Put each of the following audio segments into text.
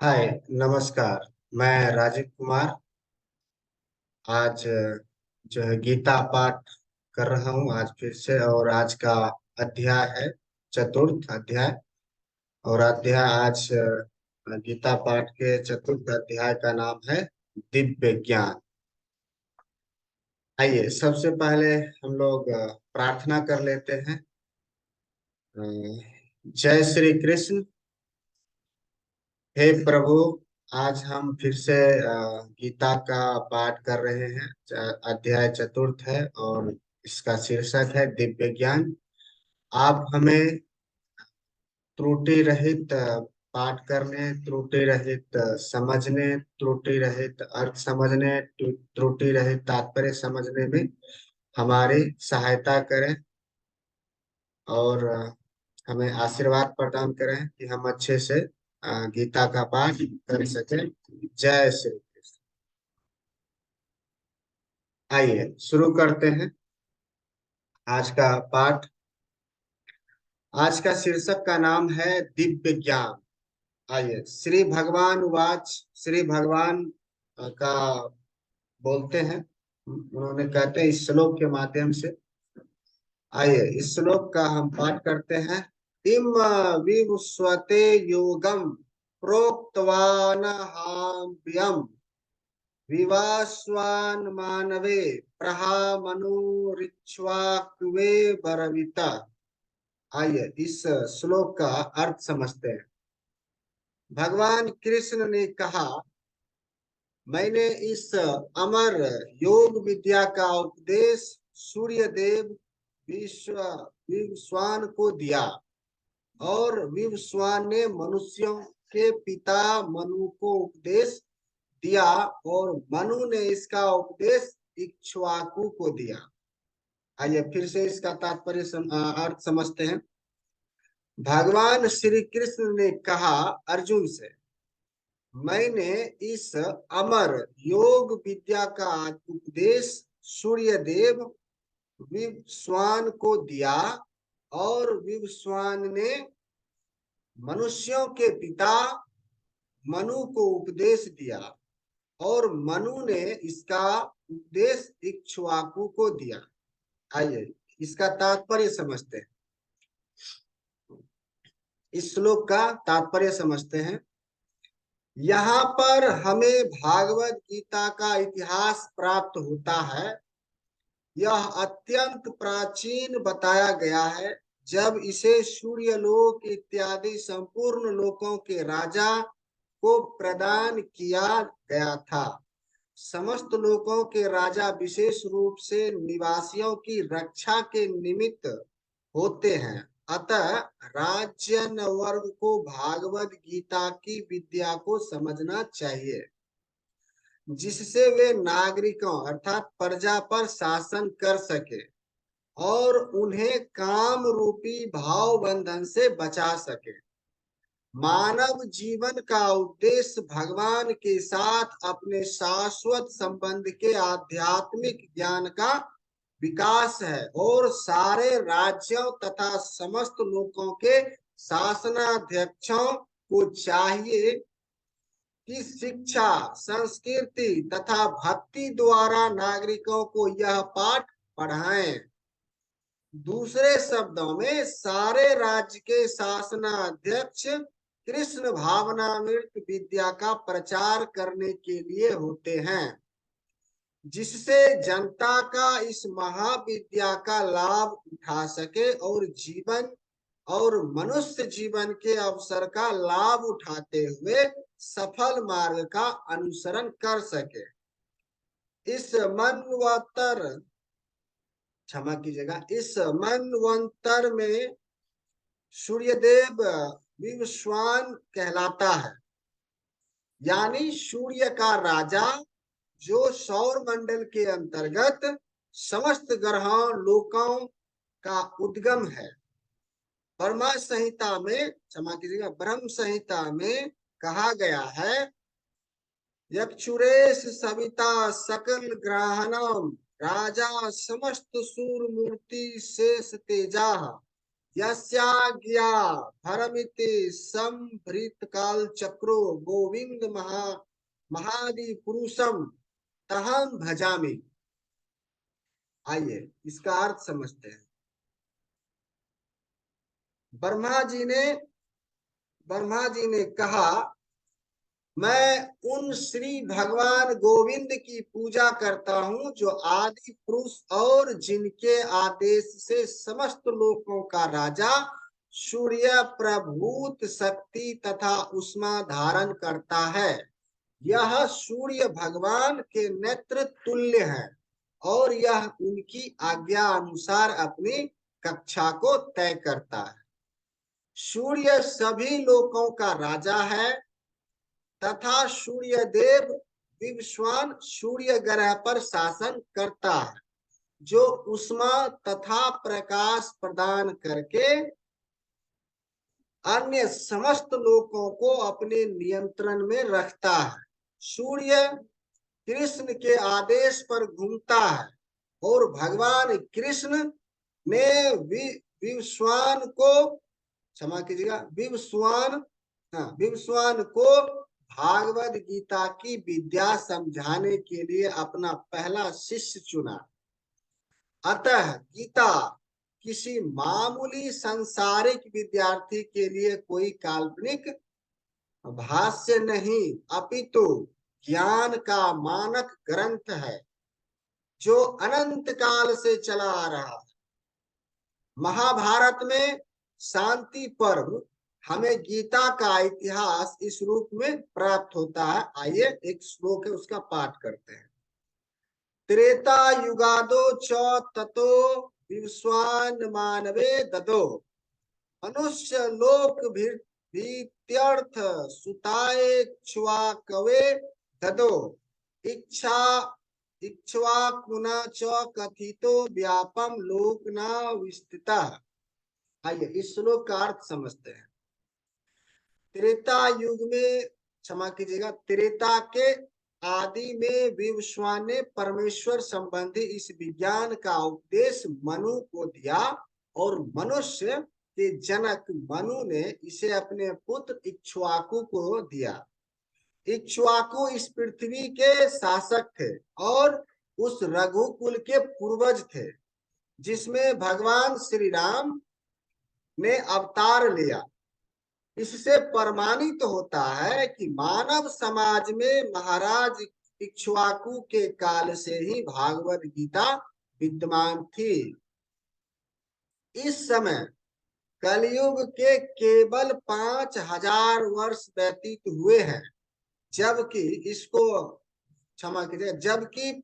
हाय, नमस्कार। मैं राजीव कुमार। आज जो है गीता पाठ कर रहा हूँ आज फिर से। और आज का अध्याय है चतुर्थ अध्याय। और अध्याय आज गीता पाठ के चतुर्थ अध्याय का नाम है दिव्य ज्ञान। आइए सबसे पहले हम लोग प्रार्थना कर लेते हैं। अ, जय श्री कृष्ण। हे प्रभु, आज हम फिर से गीता का पाठ कर रहे हैं। अध्याय चतुर्थ है और इसका शीर्षक है दिव्य ज्ञान। आप हमें त्रुटि रहित पाठ करने, त्रुटि रहित समझने, त्रुटि रहित अर्थ समझने, त्रुटि रहित तात्पर्य समझने में हमारी सहायता करें। और हमें आशीर्वाद प्रदान करें कि हम अच्छे से गीता का पाठ कर सकें। जय श्री कृष्ण। आइए शुरू करते हैं आज का पाठ। आज का शीर्षक का नाम है दिव्य ज्ञान। आइए, श्री भगवान उवाच। श्री भगवान का बोलते हैं। उन्होंने कहते हैं इस श्लोक के माध्यम से। आइए इस श्लोक का हम पाठ करते हैं। इम विवस्वते योगम प्रोक्तवानहाम्यहम् विवास्वान मानवे प्रहामनुरिक्ष्वाकुवे बरविता। आइए इस श्लोक का अर्थ समझते हैं। भगवान कृष्ण ने कहा, मैंने इस अमर योग विद्या का उपदेश सूर्य देव विश्व विवस्वान को दिया। और विवस्वान ने मनुष्यों के पिता मनु को उपदेश दिया। और मनु ने इसका उपदेश इक्ष्वाकु को दिया। आइए फिर से इसका तात्पर्य अर्थ समझते हैं। भगवान श्री कृष्ण ने कहा अर्जुन से, मैंने इस अमर योग विद्या का उपदेश सूर्य देव विवस्वान को दिया। और विवस्वान ने मनुष्यों के पिता मनु को उपदेश दिया। और मनु ने इसका उपदेश इक्ष्वाकु को दिया। आइए इसका तात्पर्य समझते हैं। इस श्लोक का तात्पर्य समझते हैं। यहाँ पर हमें भागवत गीता का इतिहास प्राप्त होता है। यह अत्यंत प्राचीन बताया गया है, जब इसे सूर्यलोक इत्यादि संपूर्ण लोकों के राजा को प्रदान किया गया था। समस्त लोकों के राजा विशेष रूप से निवासियों की रक्षा के निमित्त होते हैं। अतः राज्य वर्ग को भागवत गीता की विद्या को समझना चाहिए, जिससे वे नागरिकों अर्थात प्रजा पर शासन कर सके और उन्हें काम रूपी भाव बंधन से बचा सके। मानव जीवन का उद्देश्य भगवान के साथ अपने शाश्वत संबंध के आध्यात्मिक ज्ञान का विकास है। और सारे राज्यों तथा समस्त लोगों के शासनाध्यक्षों को चाहिए कि शिक्षा, संस्कृति तथा भक्ति द्वारा नागरिकों को यह पाठ पढ़ाएं। दूसरे शब्दों में सारे राज्य के शासनाध्यक्ष कृष्ण भावनामृत विद्या का प्रचार करने के लिए होते हैं, जिससे जनता का इस महाविद्या का लाभ उठा सके और जीवन और मनुष्य जीवन के अवसर का लाभ उठाते हुए सफल मार्ग का अनुसरण कर सके। इस मनवंतर क्षमा कीजिएगा, इस मनवंतर में सूर्यदेव विवस्वान कहलाता है, यानी सूर्य का राजा, जो सौर मंडल के अंतर्गत समस्त ग्रहों लोकों का उद्गम है। ब्रह्म संहिता में क्षमा कीजिएगा, ब्रह्म संहिता में कहा गया है, यक्षुरेश सविता सकल ग्रहाणाम राजा समस्त सूर मूर्ति शेष तेजा यस्याज्ञा भरमिति संभृत काल चक्रो गोविंद महादि पुरुषम तहम भजामि। आइए इसका अर्थ समझते हैं। ब्रह्मा जी ने कहा, मैं उन श्री भगवान गोविंद की पूजा करता हूँ जो आदि पुरुष और जिनके आदेश से समस्त लोकों का राजा, सूर्य प्रभूत शक्ति तथा उष्मा धारण करता है। यह सूर्य भगवान के नेत्र तुल्य है और यह उनकी आज्ञा अनुसार अपनी कक्षा को तय करता है। सूर्य सभी लोकों का राजा है तथा सूर्य देव विवस्वान सूर्य ग्रह पर शासन करता है, जो उष्मा तथा प्रकाश प्रदान करके अन्य समस्त लोकों को अपने नियंत्रण में रखता है। सूर्य कृष्ण के आदेश पर घूमता है और भगवान कृष्ण ने विवस्वान को, क्षमा कीजिएगा, विवस्वान को भागवत गीता की विद्या समझाने के लिए अपना पहला शिष्य चुना। अतः गीता किसी मामूली सांसारिक विद्यार्थी के लिए कोई काल्पनिक भाष्य नहीं, अपितु ज्ञान का मानक ग्रंथ है जो अनंत काल से चला आ रहा है। महाभारत में शांति पर्व हमें गीता का इतिहास इस रूप में प्राप्त होता है। आइए एक श्लोक है, उसका पाठ करते हैं। त्रेता युगादो च ततो विश्वान मानवे ददो मनुष्य लोक भीत्यर्थ सुताए क्ष्वाकवे ददो इच्छा इक्ष्वाकुना च कथितो व्यापम लोकना विस्तृता। आइए इस श्लोक का अर्थ समझते हैं। त्रेता युग में, क्षमा कीजिएगा, त्रेता के आदि में विवस्वान ने परमेश्वर संबंधी इस विज्ञान का उपदेश मनु को दिया और मनुष्य के जनक मनु ने इसे अपने पुत्र इक्ष्वाकु को दिया। इक्ष्वाकु इस पृथ्वी के शासक थे और उस रघुकुल के पूर्वज थे जिसमें भगवान श्री राम ने अवतार लिया। इससे प्रमाणित होता है कि मानव समाज में महाराज इक्ष्वाकु के काल से ही भागवत गीता विद्यमान थी। इस समय कलयुग के केवल 5000 वर्ष व्यतीत हुए हैं, जबकि इसको, क्षमा कीजिए, जबकि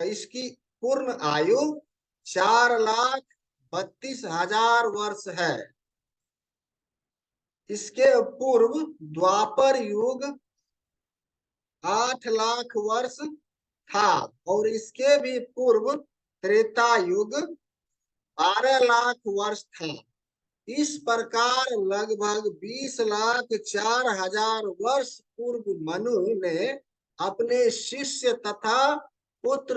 इसकी पूर्ण आयु 4,32,000 वर्ष है। इसके पूर्व द्वापर युग 8 लाख वर्ष था और इसके भी पूर्व त्रेता युग 12 लाख वर्ष था। इस प्रकार लगभग 20,04,000 वर्ष पूर्व मनु ने अपने शिष्य तथा पुत्र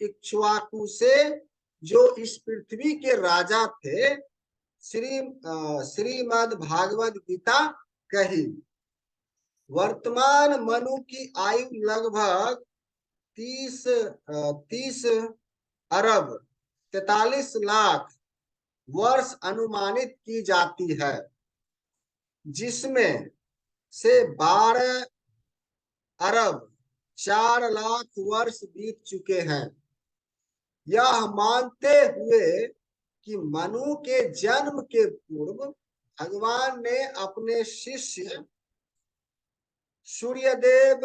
इक्ष्वाकु से, जो इस पृथ्वी के राजा थे, श्रीमद् भागवत गीता कही। वर्तमान मनु की आयु लगभग 30 अरब 43 लाख वर्ष अनुमानित की जाती है, जिसमें से 12 अरब 4 लाख वर्ष बीत चुके हैं। यह मानते हुए कि मनु के जन्म के पूर्व भगवान ने अपने शिष्य सूर्यदेव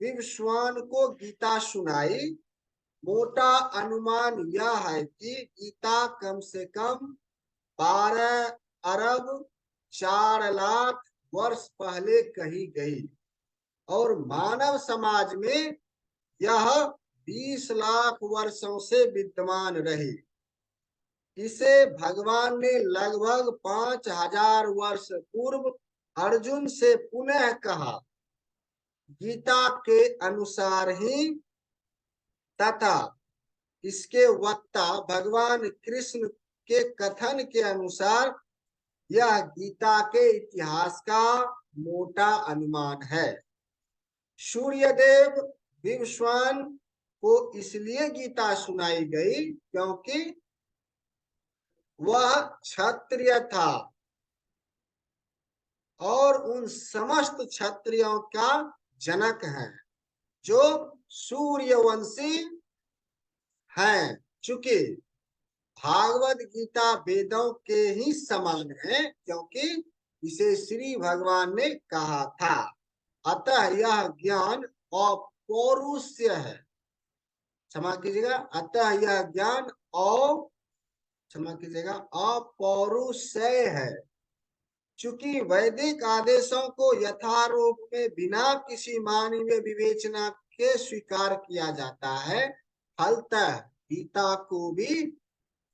विवस्वान को गीता सुनाई, मोटा अनुमान यह है कि गीता कम से कम 12 अरब 4 लाख वर्ष पहले कही गई और मानव समाज में यह 20 लाख वर्षों से विद्यमान रही। इसे भगवान ने लगभग 5000 वर्ष पूर्व अर्जुन से पुनः कहा। गीता के अनुसार ही तथा इसके वक्ता भगवान कृष्ण के कथन के अनुसार यह गीता के इतिहास का मोटा अनुमान है। सूर्यदेव विवस्वान को इसलिए गीता सुनाई गई क्योंकि वह क्षत्रिय था और उन समस्त क्षत्रियों का जनक है जो सूर्यवंशी हैं। चूंकि भागवत गीता वेदों के ही समान है क्योंकि इसे श्री भगवान ने कहा था, अतः यह ज्ञान अपौरुष्य है। क्षमा कीजिएगा, अतः यह ज्ञान क्षमा कीजिएगा अपौरुषेय है। चूंकि वैदिक आदेशों को यथारूप में बिना किसी मानवीय विवेचना के स्वीकार किया जाता है, फलतः गीता को भी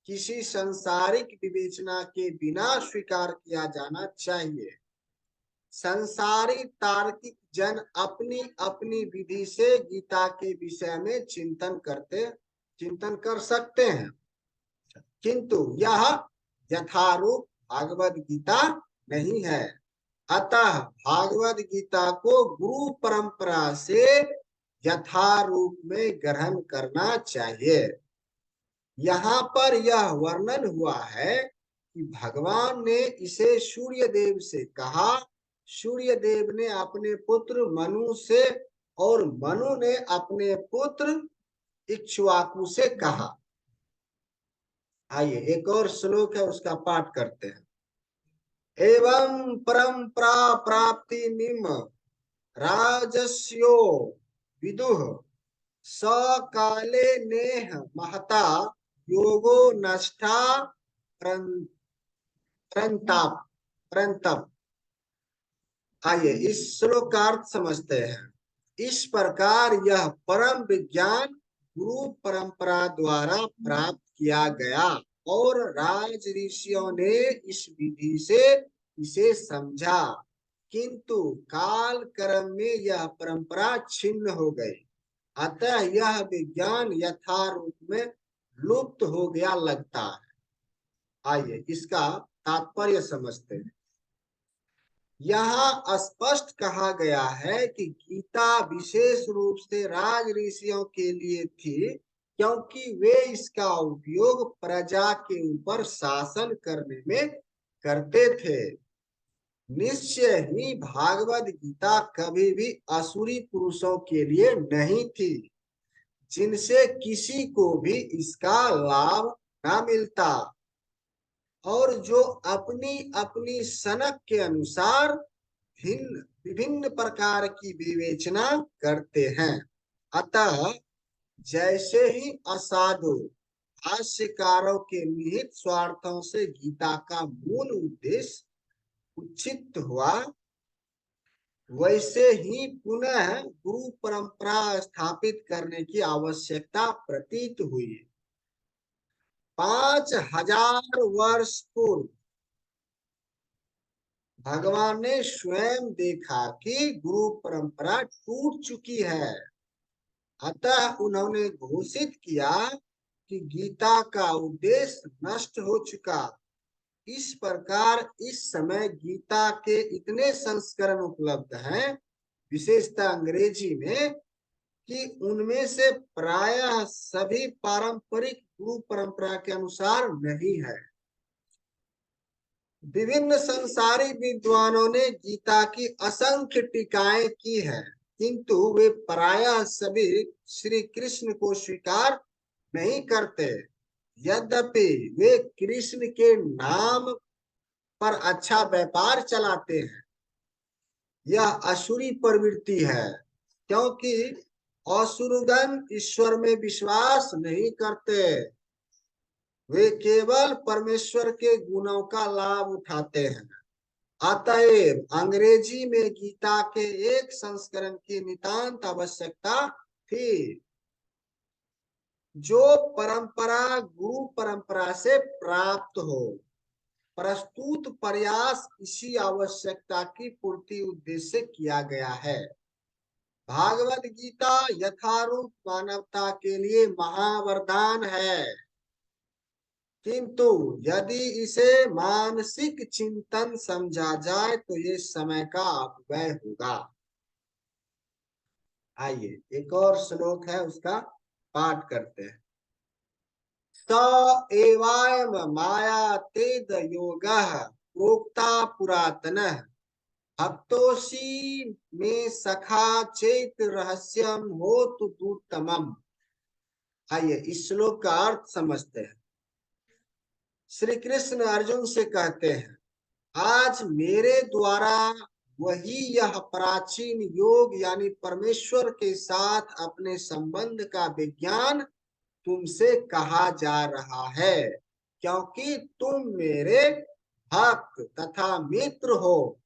किसी संसारिक विवेचना के बिना स्वीकार किया जाना चाहिए। संसारी तार्किक जन अपनी अपनी विधि से गीता के विषय में चिंतन कर सकते हैं, किंतु यह यथारूप भागवत गीता नहीं है। अतः भागवत गीता को गुरु परंपरा से यथारूप में ग्रहण करना चाहिए। यहाँ पर यह वर्णन हुआ है कि भगवान ने इसे सूर्यदेव से कहा, सूर्यदेव ने अपने पुत्र मनु से और मनु ने अपने पुत्र इक्ष्वाकु से कहा। आइए एक और श्लोक है, उसका पाठ करते हैं। एवं परंपरा प्राप्ति निम राजस्यो विदुः सकाले नेह महता योगो नष्टा परंतप। आइए इस श्लोक का अर्थ समझते हैं। इस प्रकार यह परम विज्ञान गुरु परंपरा द्वारा प्राप्त किया गया और राज ऋषियों ने इस विधि से इसे समझा, किंतु काल क्रम में यह परंपरा छिन्न हो गई, अतः यह विज्ञान यथारूप में लुप्त हो गया लगता है। आइए इसका तात्पर्य समझते हैं। यहाँ स्पष्ट कहा गया है कि गीता विशेष रूप से राज ऋषियों के लिए थी, क्योंकि वे इसका उपयोग प्रजा के ऊपर शासन करने में करते थे। निश्चय ही भागवत गीता कभी भी असुरी पुरुषों के लिए नहीं थी, जिनसे किसी को भी इसका लाभ न मिलता और जो अपनी अपनी सनक के अनुसार विभिन्न प्रकार की विवेचना करते हैं। अतः जैसे ही असाधु भाष्यकारों के निहित स्वार्थों से गीता का मूल उद्देश्य उचित हुआ, वैसे ही पुनः गुरु परंपरा स्थापित करने की आवश्यकता प्रतीत हुई। 5000 वर्ष पूर्व भगवान ने स्वयं देखा कि गुरु परंपरा टूट चुकी है, अतः उन्होंने घोषित किया कि गीता का उद्देश्य नष्ट हो चुका। इस प्रकार इस समय गीता के इतने संस्करण उपलब्ध हैं, विशेषतः अंग्रेजी में, कि उनमें से प्रायः सभी पारंपरिक गुरु परंपरा के अनुसार नहीं है। विभिन्न संसारी विद्वानों ने गीता की असंख्य टीकाएं की है, किंतु वे प्रायः सभी श्री कृष्ण को स्वीकार नहीं करते। यद्यपि वे कृष्ण के नाम पर अच्छा व्यापार चलाते हैं। यह असुरी प्रवृत्ति है, क्योंकि असुरगण ईश्वर में विश्वास नहीं करते, वे केवल परमेश्वर के गुणों का लाभ उठाते हैं। अतएव अंग्रेजी में गीता के एक संस्करण की नितांत आवश्यकता थी, जो परंपरा गुरु परंपरा से प्राप्त हो। प्रस्तुत प्रयास इसी आवश्यकता की पूर्ति उद्देश्य से किया गया है। भागवत गीता यथारूप मानवता के लिए महावरदान है। किंतु यदि इसे मानसिक चिंतन समझा जाए तो ये समय का अपव्यय होगा। आइए एक और श्लोक है, उसका पाठ करते हैं। स एवायम माया तेद योगः प्रोक्ता पुरातनः भक्तोषि में सखा चेत रहस्यम होतु दूतमम। आइए इस श्लोक का अर्थ समझते हैं। श्री कृष्ण अर्जुन से कहते हैं, आज मेरे द्वारा वही यह प्राचीन योग यानी परमेश्वर के साथ अपने संबंध का विज्ञान तुमसे कहा जा रहा है, क्योंकि तुम मेरे भक्त तथा मित्र हो।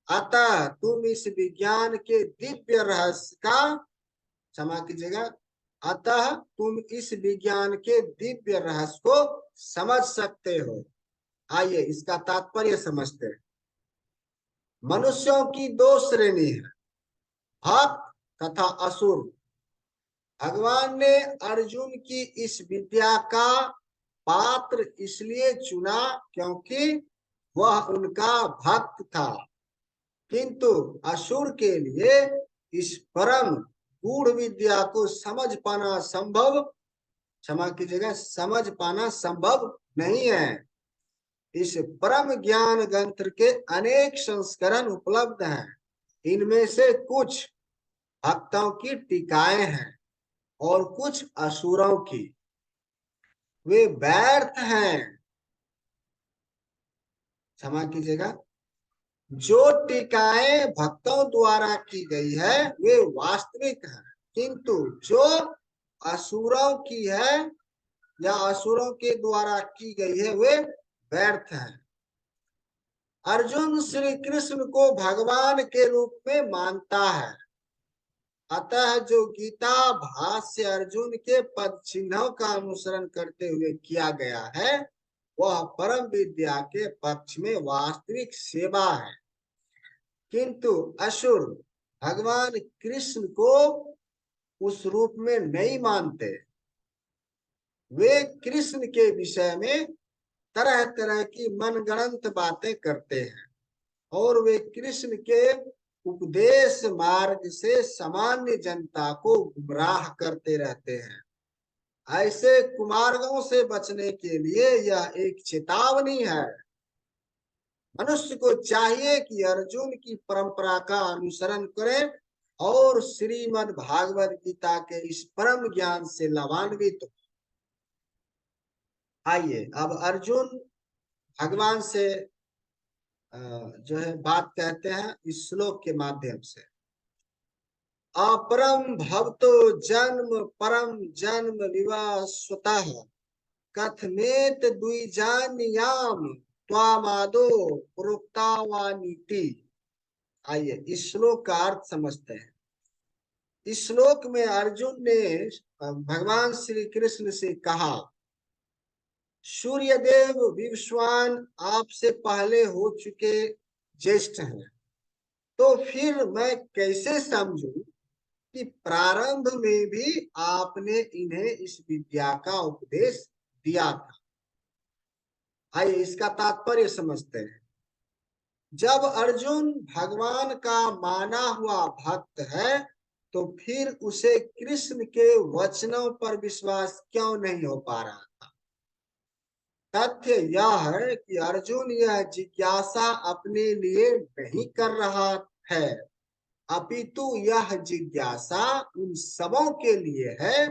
अतः तुम इस विज्ञान के दिव्य रहस्य का, क्षमा कीजिएगा, अतः तुम इस विज्ञान के दिव्य रहस्य को समझ सकते हो। आइए इसका तात्पर्य समझते हैं। मनुष्यों की दो श्रेणी है, भक्त तथा असुर। भगवान ने अर्जुन की इस विद्या का पात्र इसलिए चुना क्योंकि वह उनका भक्त था, किंतु असुर के लिए इस परम गूढ़ विद्या को समझ पाना संभव, क्षमा कीजिएगा, समझ पाना संभव नहीं है। इस परम ज्ञान ग्रंथ के अनेक संस्करण उपलब्ध हैं। इनमें से कुछ भक्तों की टीकाएं हैं और कुछ असुरों की। वे व्यर्थ हैं, क्षमा कीजिएगा, जो टीकाएं भक्तों द्वारा की गई है वे वास्तविक है, किंतु जो असुरों की है या असुरों के द्वारा की गई है वे व्यर्थ है। अर्जुन श्री कृष्ण को भगवान के रूप में मानता है, अतः जो गीता भाष्य अर्जुन के पद चिन्हों का अनुसरण करते हुए किया गया है वह परम विद्या के पक्ष में वास्तविक सेवा है। किंतु असुर भगवान कृष्ण को उस रूप में नहीं मानते। वे कृष्ण के विषय में तरह तरह की मनगढ़ंत बातें करते हैं और वे कृष्ण के उपदेश मार्ग से सामान्य जनता को गुमराह करते रहते हैं। ऐसे कुमार्गों से बचने के लिए यह एक चेतावनी है। मनुष्य को चाहिए कि अर्जुन की परंपरा का अनुसरण करे और श्रीमद् भागवत गीता के इस परम ज्ञान से लाभान्वित हो। आइए अब अर्जुन भगवान से जो है बात कहते हैं इस श्लोक के माध्यम से। अपरम भवतो जन्म परम जन्म विवस्वतः कथमेत द्विजान्याम त्वामादो प्रोक्तावानीति। आइए इस श्लोक का अर्थ समझते हैं। इस श्लोक में अर्जुन ने भगवान श्री कृष्ण से कहा, सूर्यदेव विवस्वान आपसे पहले हो चुके ज्येष्ठ हैं, तो फिर मैं कैसे समझूं कि प्रारंभ में भी आपने इन्हें इस विद्या का उपदेश दिया था। आइए इसका तात्पर्य समझते हैं। जब अर्जुन भगवान का माना हुआ भक्त है तो फिर उसे कृष्ण के वचनों पर विश्वास क्यों नहीं हो पा रहा था? तथ्य यह है कि अर्जुन यह जिज्ञासा अपने लिए नहीं कर रहा है, अपितु यह जिज्ञासा उन सबों के लिए है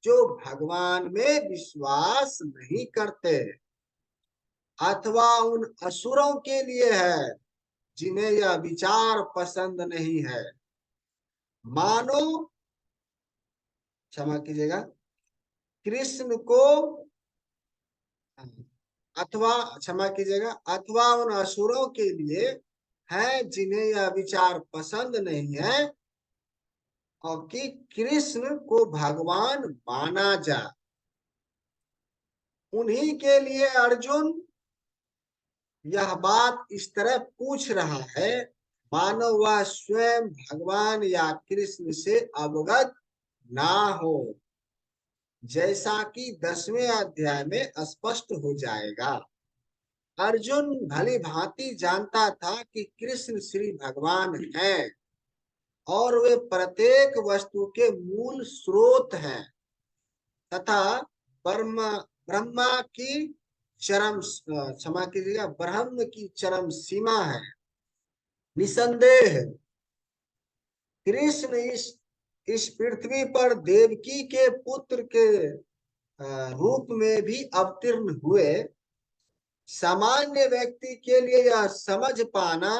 जो भगवान में विश्वास नहीं करते, अथवा उन असुरों के लिए है जिन्हें यह विचार पसंद नहीं है। मानो, क्षमा कीजिएगा, कृष्ण को, अथवा क्षमा कीजिएगा, अथवा उन असुरों के लिए है जिन्हें यह विचार पसंद नहीं है और कि कृष्ण को भगवान माना जाए। उन्हीं के लिए अर्जुन यह बात इस तरह पूछ रहा है मानो वह स्वयं भगवान या कृष्ण से अवगत ना हो। जैसा कि 10वें अध्याय में स्पष्ट हो जाएगा। अर्जुन भली भांति जानता था कि कृष्ण श्री भगवान हैं और वे प्रत्येक वस्तु के मूल स्रोत हैं तथा ब्रह्मा ब्रह्मा की चरम क्षमा कीजिएगा ब्रह्म की चरम सीमा है। निसंदेह कृष्ण इस पृथ्वी पर देवकी के पुत्र के रूप में भी अवतीर्ण हुए। सामान्य व्यक्ति के लिए यह समझ पाना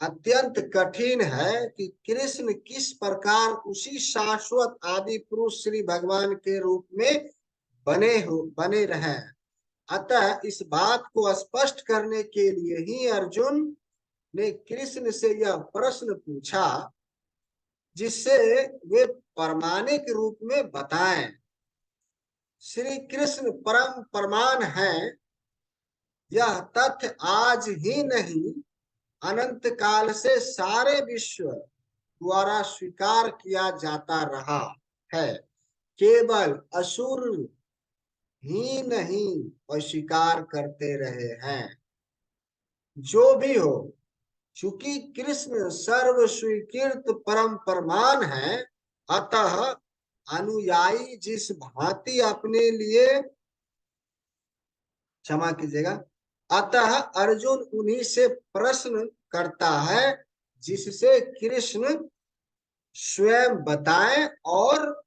अत्यंत कठिन है कि कृष्ण किस प्रकार उसी शाश्वत आदि पुरुष श्री भगवान के रूप में बने रहे। अतः इस बात को स्पष्ट करने के लिए ही अर्जुन ने कृष्ण से यह प्रश्न पूछा जिससे वे प्रामाणिक रूप में बताएं। श्री कृष्ण परम प्रमाण है, यह तथ्य आज ही नहीं अनंत काल से सारे विश्व द्वारा स्वीकार किया जाता रहा है। केवल असुर ही नहीं अस्वीकार करते रहे हैं। जो भी हो, चूंकि कृष्ण सर्व स्वीकृत परम प्रमाण है, अतः अनुयायी जिस भांति अपने लिए क्षमा कीजिएगा अतः अर्जुन उन्हीं से प्रश्न करता है जिससे कृष्ण स्वयं बताएं और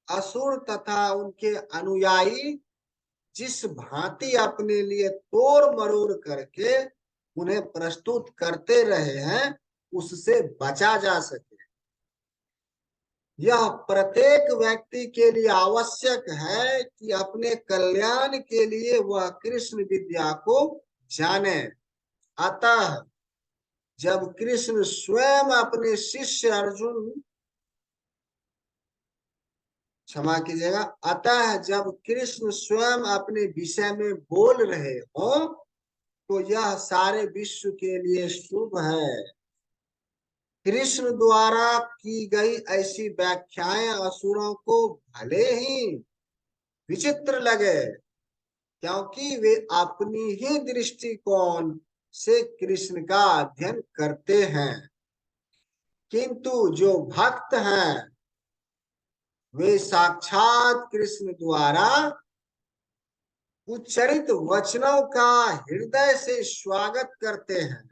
असुर तथा उनके अनुयायी जिस भांति अपने लिए तोड़ मरोड़ करके उन्हें प्रस्तुत करते रहे हैं उससे बचा जा सके। यह प्रत्येक व्यक्ति के लिए आवश्यक है कि अपने कल्याण के लिए वह कृष्ण विद्या को जाने। अतः जब कृष्ण स्वयं अपने शिष्य अर्जुन क्षमा कीजिएगा अतः जब कृष्ण स्वयं अपने विषय में बोल रहे हो तो यह सारे विश्व के लिए शुभ है। कृष्ण द्वारा की गई ऐसी व्याख्याएं असुरों को भले ही विचित्र लगे क्योंकि वे अपनी ही दृष्टिकोण से कृष्ण का अध्ययन करते हैं, किंतु जो भक्त हैं वे साक्षात कृष्ण द्वारा उच्चरित वचनों का हृदय से स्वागत करते हैं।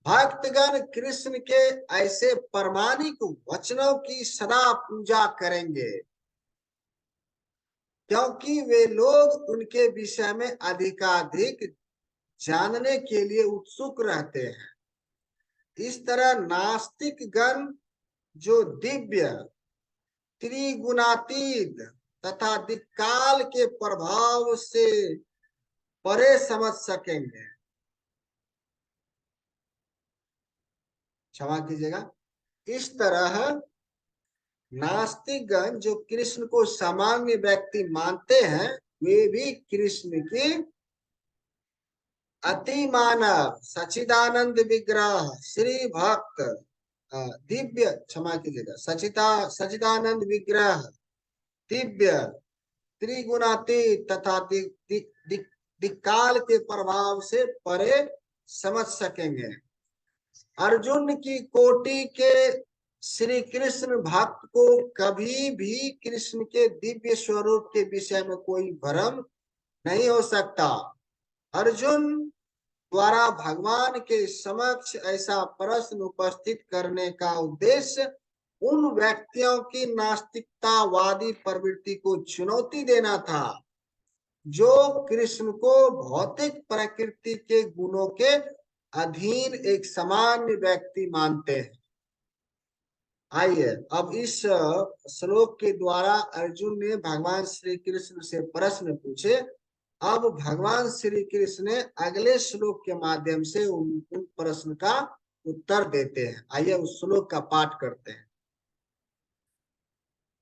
भक्तगण कृष्ण के ऐसे प्रामाणिक वचनों की सदा पूजा करेंगे क्योंकि वे लोग उनके विषय में अधिकाधिक जानने के लिए उत्सुक रहते हैं। इस तरह नास्तिक गण जो दिव्य त्रिगुणातीत तथा दिक्काल के प्रभाव से परे समझ सकेंगे क्षमा कीजिएगा इस तरह नास्तिकगण जो कृष्ण को सामान्य व्यक्ति मानते हैं वे भी कृष्ण की अति मानव सचिदानंद विग्रह श्री भक्त दिव्य क्षमा कीजिएगा सचिदानंद विग्रह दिव्य त्रिगुणातीत तथा दिक्काल के प्रभाव से परे समझ सकेंगे। अर्जुन की कोटि के श्री कृष्ण भक्त को कभी भी कृष्ण के दिव्य स्वरूप के विषय में कोई भ्रम नहीं हो सकता। अर्जुन द्वारा भगवान के समक्ष ऐसा प्रश्न उपस्थित करने का उद्देश्य उन व्यक्तियों की नास्तिकतावादी प्रवृत्ति को चुनौती देना था जो कृष्ण को भौतिक प्रकृति के गुणों के अधीन एक सामान्य व्यक्ति मानते हैं। आइए अब इस श्लोक के द्वारा अर्जुन ने भगवान श्री कृष्ण से प्रश्न पूछे। अब भगवान श्री कृष्ण ने अगले श्लोक के माध्यम से उन प्रश्न का उत्तर देते हैं। आइए उस श्लोक का पाठ करते हैं।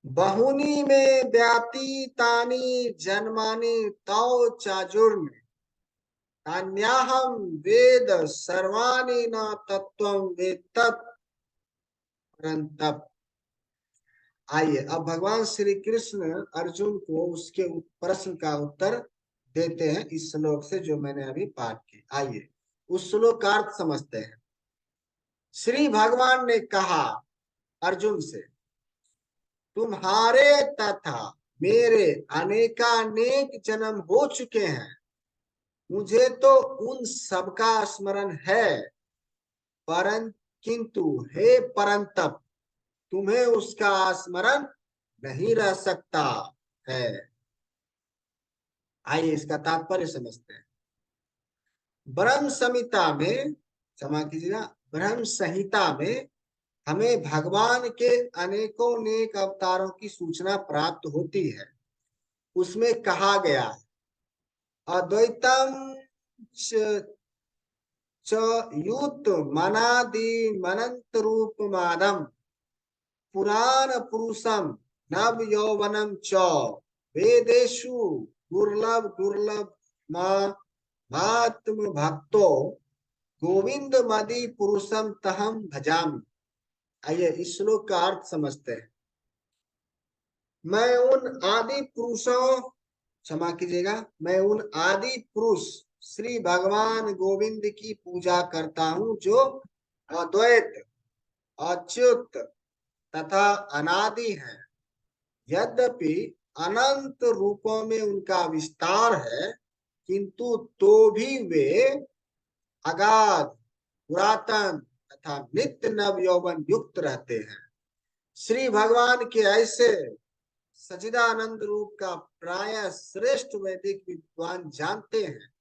बहुनी में व्यातीतानि जन्मानि तौ चाजुर्न तान्याहं वेद सर्वाणि न तत्त्वं वेत्तत् परन्तप। आइए अब भगवान श्री कृष्ण अर्जुन को उसके प्रश्न का उत्तर देते हैं इस श्लोक से जो मैंने अभी पाठ की। आइए उस श्लोक का अर्थ समझते हैं। श्री भगवान ने कहा अर्जुन से, तुम्हारे तथा मेरे अनेकानेक जन्म हो चुके हैं, मुझे तो उन सबका स्मरण है, परं किंतु हे परंतप तुम्हें उसका स्मरण नहीं रह सकता है। आइए इसका तात्पर्य समझते हैं। ब्रह्म संहिता में, क्षमा कीजिएगा, ब्रह्म संहिता में हमें भगवान के अनेकों नेक अवतारों की सूचना प्राप्त होती है। उसमें कहा गया है, अद्वैतम च युत मनादि मनंत रूप मादम पुराण पुरुषम नव यौवनम च वेदेशु दुर्लभ दुर्लभ महात्म भक्तो गोविंद मदि पुरुषम तहम भजामि। आइए इस श्लोक का अर्थ समझते हैं। मैं उन आदि पुरुषों, क्षमा कीजिएगा, मैं उन आदि पुरुष श्री भगवान गोविंद की पूजा करता हूँ जो अद्वैत, अच्युत तथा अनादि हैं। यद्यपि अनंत रूपों में उनका विस्तार है, किंतु तो भी वे अगाध, पुरातन तथा नित्य नव यौवन युक्त रहते हैं। श्री भगवान के ऐसे सच्चिदानंद रूप का प्राय श्रेष्ठ वैदिक विद्वान जानते हैं,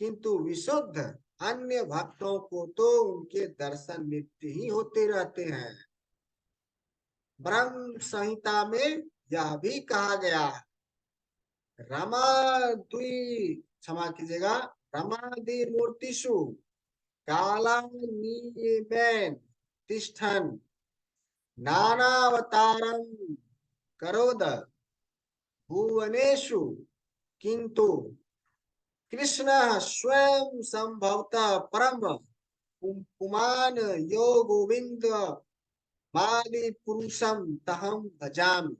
किंतु विशुद्ध अन्य भक्तों को तो उनके दर्शन नित्य ही होते रहते हैं। ब्रह्म संहिता में यह भी कहा गया है, रमाद्रि, क्षमा कीजिएगा, रमादि मूर्तिषु कालानिमेन तिष्ठन् नानावतारं करोद भुवनेषु, किंतु कृष्ण स्वयं संभवतः परम पुमान यो गोविंद मादि पुरुषम तहम भजामि।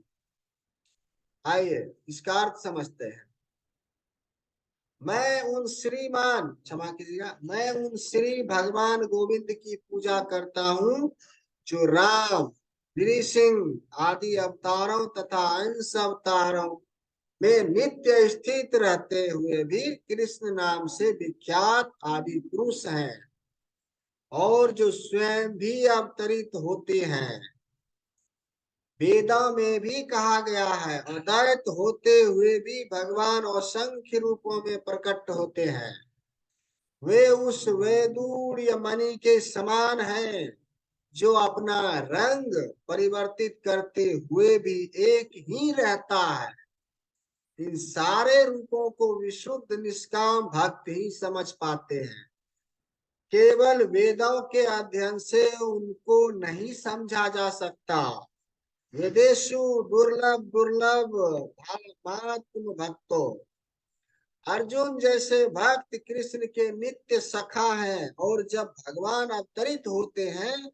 आइए इसका अर्थ समझते हैं। मैं उन श्रीमान, क्षमा कीजिएगा, मैं उन श्री भगवान गोविंद की पूजा करता हूँ जो राम, नृसिंह आदि अवतारों तथा अंश अवतारों में नित्य स्थित रहते हुए भी कृष्ण नाम से विख्यात आदि पुरुष हैं, और जो स्वयं भी अवतरित होते हैं। वेदों में भी कहा गया है, अद्वैत होते हुए भी भगवान असंख्य रूपों में प्रकट होते हैं। वे उस वैदूर्य मणि के समान हैं जो अपना रंग परिवर्तित करते हुए भी एक ही रहता है। इन सारे रूपों को विशुद्ध निष्काम भक्त ही समझ पाते हैं। केवल वेदों के अध्ययन से उनको नहीं समझा जा सकता। वेदेशु दुर्लभ दुर्लभ महात्म भक्तो, अर्जुन जैसे भक्त कृष्ण के नित्य सखा हैं, और जब भगवान अवतरित होते हैं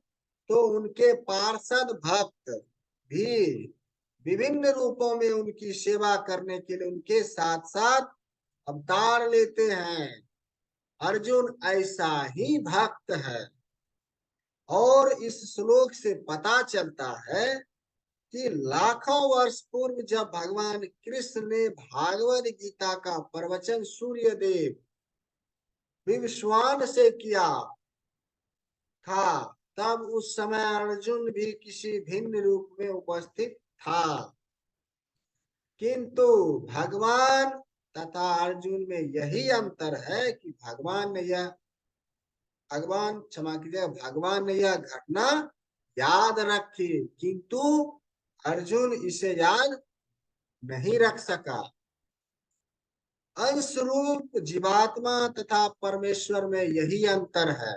तो उनके पार्षद भक्त भी विभिन्न रूपों में उनकी सेवा करने के लिए उनके साथ साथ अवतार लेते हैं। अर्जुन ऐसा ही भक्त है। और इस श्लोक से पता चलता है कि लाखों वर्ष पूर्व जब भगवान कृष्ण ने भागवत गीता का प्रवचन सूर्य देव विवस्वान से किया था, तब उस समय अर्जुन भी किसी भिन्न रूप में उपस्थित था। किंतु भगवान तथा अर्जुन में यही अंतर है कि भगवान, क्षमा कीजिएगा, भगवान ने यह घटना याद रखी, किंतु अर्जुन इसे याद नहीं रख सका। अंश रूप जीवात्मा तथा परमेश्वर में यही अंतर है।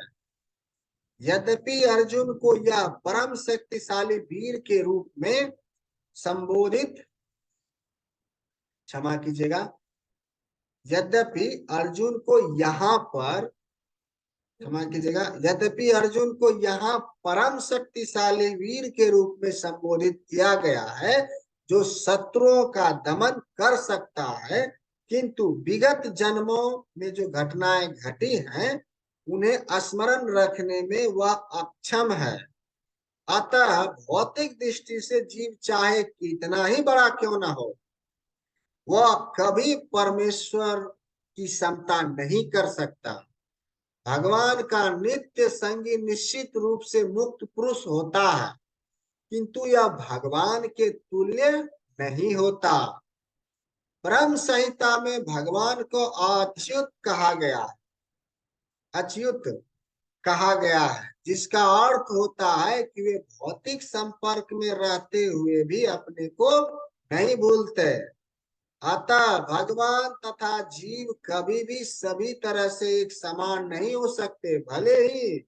यद्यपि अर्जुन को यह परम शक्तिशाली वीर के रूप में संबोधित, क्षमा कीजिएगा, यद्यपि अर्जुन को यहाँ पर क्षमा कीजिएगा, यद्यपि अर्जुन को यहाँ परम शक्तिशाली वीर के रूप में संबोधित किया गया है, जो शत्रुओं का दमन कर सकता है, किंतु विगत जन्मों में जो घटनाएं घटी हैं उन्हें स्मरण रखने में वह अक्षम है। अतः भौतिक दृष्टि से जीव चाहे कितना ही बड़ा क्यों न हो, वह कभी परमेश्वर की समता नहीं कर सकता। भगवान का नित्य संगी निश्चित रूप से मुक्त पुरुष होता है, किंतु यह भगवान के तुल्य नहीं होता। ब्रह्म संहिता में भगवान को अच्युत कहा गया है, अच्युत कहा गया है, जिसका अर्थ होता है कि वे भौतिक संपर्क में रहते हुए भी अपने को नहीं भूलते। अतः भगवान तथा जीव कभी भी सभी तरह से एक समान नहीं हो सकते, भले ही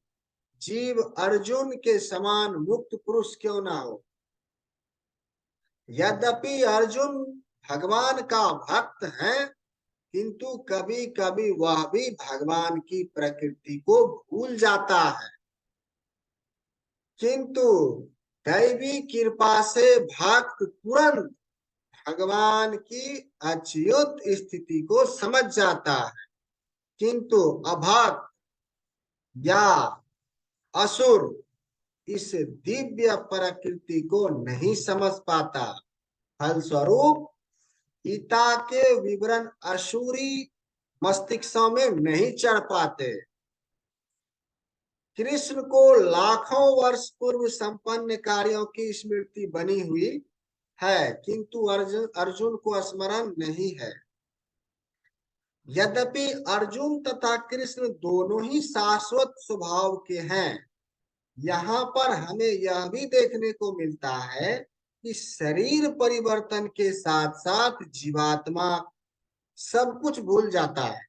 जीव अर्जुन के समान मुक्त पुरुष क्यों ना हो। यद्यपि अर्जुन भगवान का भक्त है, किंतु कभी कभी वह भी भगवान की प्रकृति को भूल जाता है, किंतु दैवी कृपा से भक्त तुरंत भगवान की अच्युत स्थिति को समझ जाता है, किंतु अभक्त या असुर इस दिव्य प्रकृति को नहीं समझ पाता। फलस्वरूप गीता के विवरण असुरी मस्तिष्कों में नहीं चढ़ पाते। कृष्ण को लाखों वर्ष पूर्व संपन्न कार्यों की स्मृति बनी हुई है, किंतु अर्जुन को स्मरण नहीं है। यद्यपि अर्जुन तथा कृष्ण दोनों ही शाश्वत स्वभाव के हैं, यहाँ पर हमें यह भी देखने को मिलता है कि शरीर परिवर्तन के साथ साथ जीवात्मा सब कुछ भूल जाता है,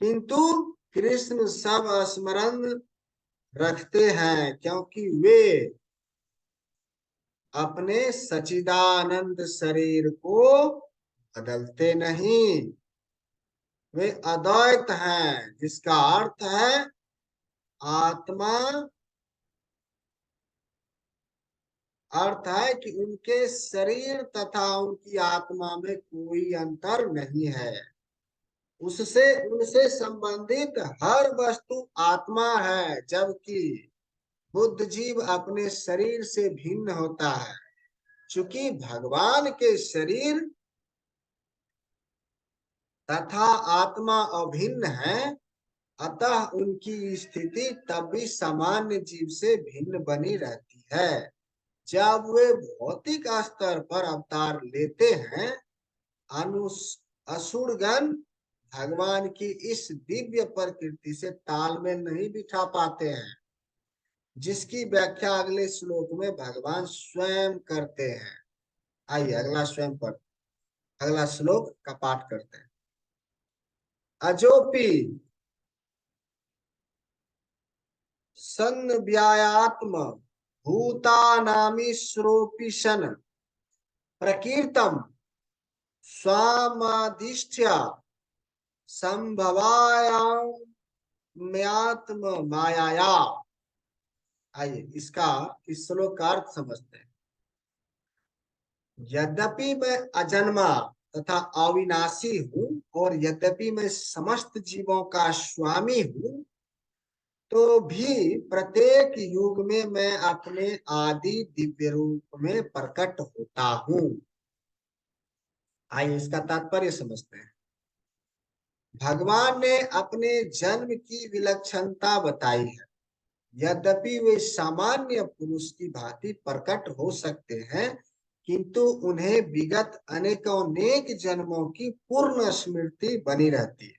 किंतु कृष्ण सब स्मरण रखते हैं, क्योंकि वे अपने सच्चिदानंद शरीर को बदलते नहीं। वे अद्वैत हैं, जिसका अर्थ है आत्मा, अर्थ है कि उनके शरीर तथा उनकी आत्मा में कोई अंतर नहीं है। उससे उनसे संबंधित हर वस्तु आत्मा है, जबकि बुद्ध जीव अपने शरीर से भिन्न होता है। चूंकि भगवान के शरीर तथा आत्मा अभिन्न है, अतः उनकी स्थिति तब भी सामान्य जीव से भिन्न बनी रहती है। जब वे भौतिक स्तर पर अवतार लेते हैं, असुरगण भगवान की इस दिव्य प्रकृति से तालमेल नहीं बिठा पाते हैं, जिसकी व्याख्या अगले श्लोक में भगवान स्वयं करते हैं। आइए अगला श्लोक का पाठ करते हैं। अजोपि सन्व्यायात्म भूतानामीश्वरोऽपि सन् प्रकीर्तम स्वामादिष्ठ्य संभवायाम्यात्म मायाया। आइए इस श्लोक का अर्थ समझते हैं। यद्यपि मैं अजन्मा तथा अविनाशी हूँ, और यद्यपि मैं समस्त जीवों का स्वामी हूँ, तो भी प्रत्येक युग में मैं अपने आदि दिव्य रूप में प्रकट होता हूँ। आइए इसका तात्पर्य समझते हैं। भगवान ने अपने जन्म की विलक्षणता बताई है। यद्यपि वे सामान्य पुरुष की भांति प्रकट हो सकते हैं, किंतु उन्हें विगत अनेक जन्मों की पूर्ण स्मृति बनी रहती है,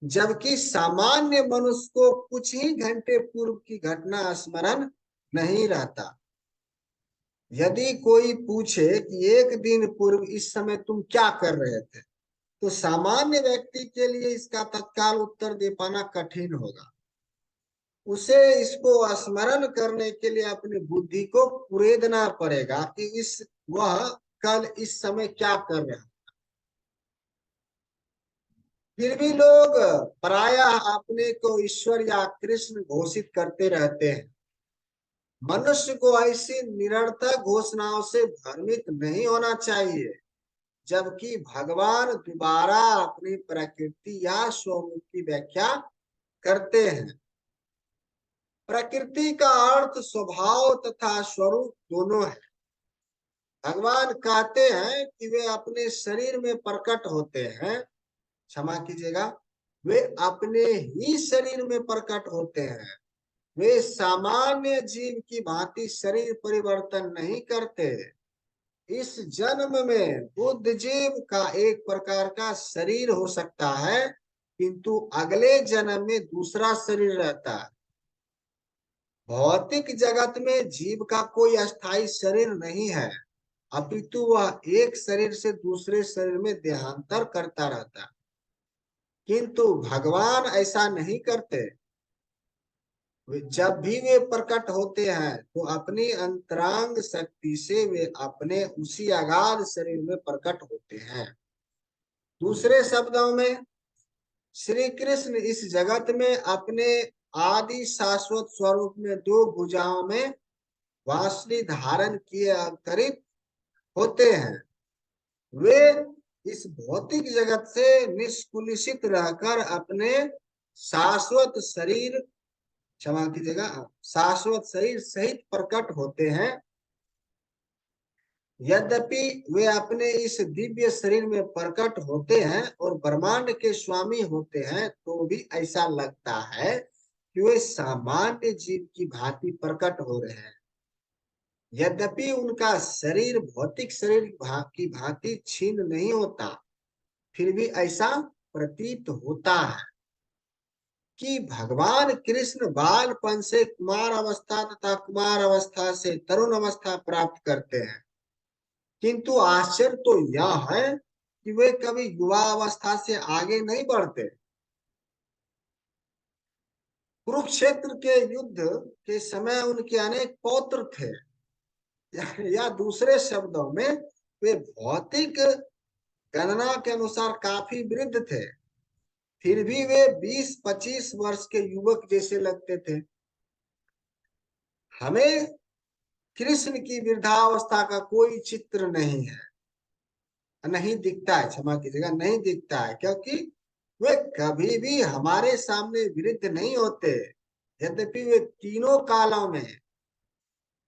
जबकि सामान्य मनुष्य को कुछ ही घंटे पूर्व की घटना स्मरण नहीं रहता। यदि कोई पूछे कि एक दिन पूर्व इस समय तुम क्या कर रहे थे, तो सामान्य व्यक्ति के लिए इसका तत्काल उत्तर दे पाना कठिन होगा। उसे इसको स्मरण करने के लिए अपनी बुद्धि को कुरेदना पड़ेगा कि वह कल इस समय क्या कर रहा। फिर भी लोग प्रायः अपने को ईश्वर या कृष्ण घोषित करते रहते हैं। मनुष्य को ऐसी निरर्थक घोषणाओं से भ्रमित नहीं होना चाहिए, जबकि भगवान दोबारा अपनी प्रकृति या स्वरूप की व्याख्या करते हैं। प्रकृति का अर्थ स्वभाव तथा स्वरूप दोनों है। भगवान कहते हैं कि वे अपने शरीर में प्रकट होते हैं, क्षमा कीजिएगा, वे अपने ही शरीर में प्रकट होते हैं। वे सामान्य जीव की भांति शरीर परिवर्तन नहीं करते। इस जन्म में बुद्ध जीव का एक प्रकार का शरीर हो सकता है, किंतु अगले जन्म में दूसरा शरीर रहता है। भौतिक जगत में जीव का कोई अस्थायी शरीर नहीं है, अपितु वह एक शरीर से दूसरे शरीर में देहांतर करता रहता है। किंतु भगवान ऐसा नहीं करते। जब भी वे प्रकट होते हैं तो अपनी अंतरांग शक्ति से वे अपने उसी अगाध शरीर में प्रकट होते हैं। दूसरे शब्दों में श्री कृष्ण इस जगत में अपने आदि शाश्वत स्वरूप में दो भुजाओं में वासुली धारण किए अवतरित होते हैं। वे इस भौतिक जगत से निष्कुलित रहकर अपने शाश्वत शरीर, क्षमा कीजिएगा, शाश्वत शरीर सहित प्रकट होते हैं। यद्यपि वे अपने इस दिव्य शरीर में प्रकट होते हैं और ब्रह्मांड के स्वामी होते हैं, तो भी ऐसा लगता है कि वे सामान्य जीव की भांति प्रकट हो रहे हैं। यद्यपि उनका शरीर भौतिक शरीर की भांति छीन नहीं होता, फिर भी ऐसा प्रतीत होता है कि भगवान कृष्ण बालपन से कुमार अवस्था तथा कुमार अवस्था से तरुण अवस्था प्राप्त करते हैं। किंतु आश्चर्य तो यह है कि वे कभी युवा अवस्था से आगे नहीं बढ़ते। कुरुक्षेत्र के युद्ध के समय उनके अनेक पौत्र थे, या दूसरे शब्दों में वे भौतिक गणना के अनुसार काफी वृद्ध थे, फिर भी वे 20-25 वर्ष के युवक जैसे लगते थे। हमें कृष्ण की वृद्धावस्था का कोई चित्र नहीं है, नहीं दिखता है, क्षमा कीजिएगा, नहीं दिखता है, क्योंकि वे कभी भी हमारे सामने वृद्ध नहीं होते। यद्यपि वे तीनों कालों में,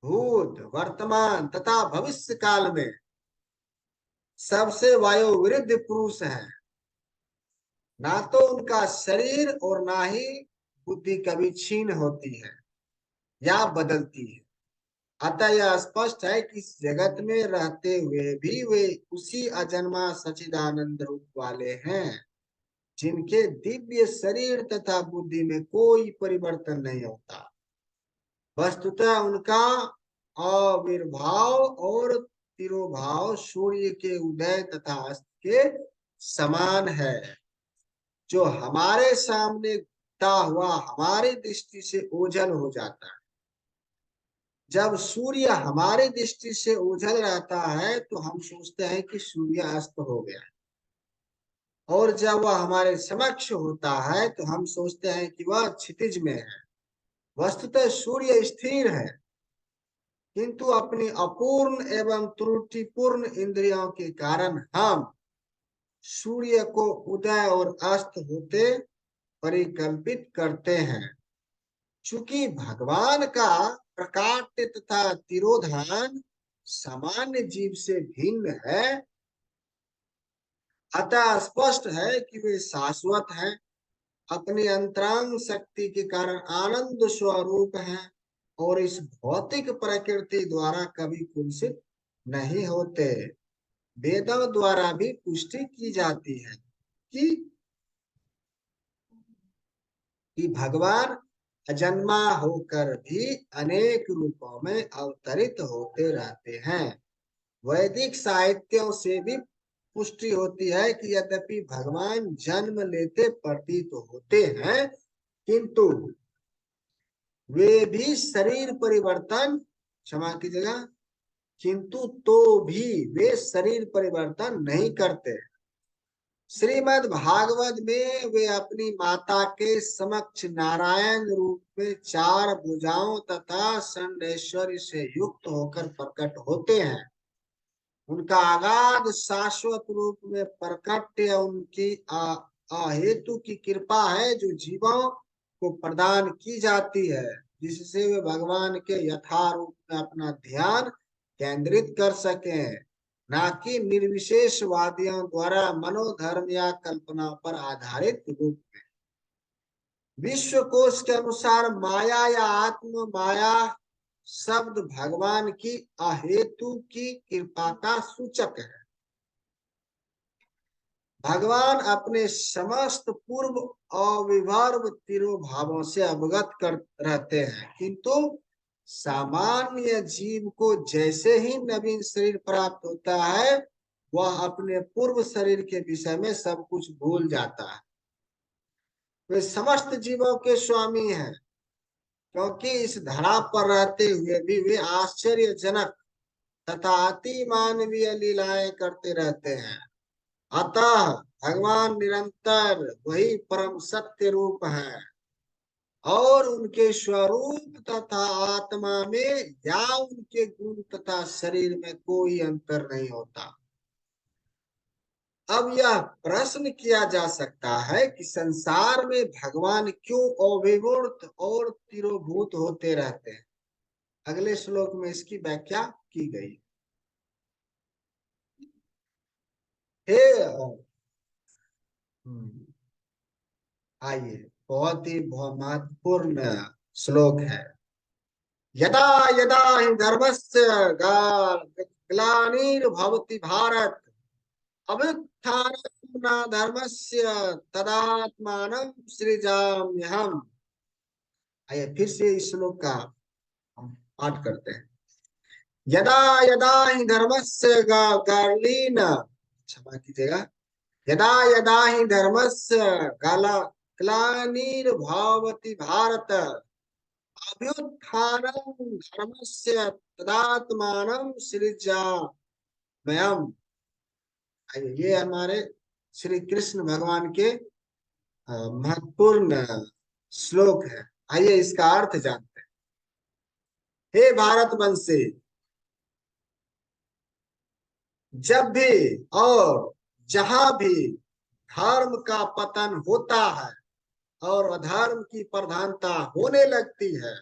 भूत, वर्तमान तथा भविष्य काल में सबसे वयोवृद्ध पुरुष हैं। ना तो उनका शरीर और ना ही बुद्धि कभी क्षीण होती है या बदलती है। अतः यह स्पष्ट है कि इस जगत में रहते हुए भी वे उसी अजन्मा सच्चिदानंद रूप वाले हैं, जिनके दिव्य शरीर तथा बुद्धि में कोई परिवर्तन नहीं होता। वस्तुतः उनका आविर्भाव और तिरोभाव सूर्य के उदय तथा अस्त के समान है, जो हमारे सामने उगता हुआ हमारी दृष्टि से ओझल हो जाता है। जब सूर्य हमारी दृष्टि से ओझल रहता है तो हम सोचते हैं कि सूर्य अस्त हो गया है, और जब वह हमारे समक्ष होता है तो हम सोचते हैं कि वह क्षितिज में है। वस्तुतः सूर्य स्थिर है, किंतु अपनी अपूर्ण एवं त्रुटिपूर्ण इंद्रियों के कारण हम सूर्य को उदय और अस्त होते परिकल्पित करते हैं। चूंकि भगवान का प्रकाट्य तथा तिरोधान सामान्य जीव से भिन्न है, अतः स्पष्ट है कि वे शाश्वत हैं, अपनी अंतरांग शक्ति के कारण आनंद स्वरूप हैं और इस भौतिक प्रकृति द्वारा कभी कुंसित नहीं होते। वेदों द्वारा भी पुष्टि की जाती है कि भगवान अजन्मा होकर भी अनेक रूपों में अवतरित होते रहते हैं। वैदिक साहित्यों से भी पुष्टि होती है कि यद्यपि भगवान जन्म लेते प्रतीत होते हैं, किंतु वे भी शरीर परिवर्तन, क्षमा कीजिएगा, किंतु तो भी वे शरीर परिवर्तन नहीं करते। श्रीमद् भागवत में वे अपनी माता के समक्ष नारायण रूप में चार भुजाओं तथा षण्ऐश्वर्य से युक्त होकर प्रकट होते हैं। उनका अगाध शाश्वत रूप में प्रकट्य उनकी अहेतु की कृपा है जो जीवों को प्रदान की जाती है, जिससे वे भगवान के यथारूप में अपना ध्यान केंद्रित कर सके, ना कि निर्विशेषवादियों द्वारा मनोधर्म या कल्पना पर आधारित रूप में। विश्व कोश के अनुसार माया या आत्म माया शब्द भगवान की अहेतु की कृपा का सूचक है। भगवान अपने समस्त पूर्व अविभर्व तिरोभावों से अवगत कर रहते हैं, किंतु सामान्य जीव को जैसे ही नवीन शरीर प्राप्त होता है वह अपने पूर्व शरीर के विषय में सब कुछ भूल जाता है। वे समस्त जीवों के स्वामी हैं, क्योंकि इस धरा पर रहते हुए भी वे आश्चर्यजनक तथा अति मानवीय लीलाएं करते रहते हैं। अतः भगवान निरंतर वही परम सत्य रूप है और उनके स्वरूप तथा आत्मा में या उनके गुण तथा शरीर में कोई अंतर नहीं होता। अब यह प्रश्न किया जा सकता है कि संसार में भगवान क्यों अविमूर्त और तिरोभूत होते रहते हैं। अगले श्लोक में इसकी व्याख्या की गई। हे आइए, बहुत ही महत्वपूर्ण श्लोक है। यदा यदा हि धर्मस्य ग्लानिर्भवति भारत अभ्युत्थानं न धर्मस्य तदात्मानं सृजाम्यहम्। आइए फिर से इस श्लोक का हम पाठ करते हैं। यदा यदा हि धर्मस्य क्षमा कीजिएगा, यदा यदा हि धर्मस्य ग्लानिर्भवति भारत अभ्युत्थानं धर्मस्य तदात्मानं सृजाम्यहम्। ये हमारे श्री कृष्ण भगवान के महत्वपूर्ण श्लोक है। आइए इसका अर्थ जानते हैं। हे भारतवंशी, जब भी और जहां भी धर्म का पतन होता है और अधर्म की प्रधानता होने लगती है,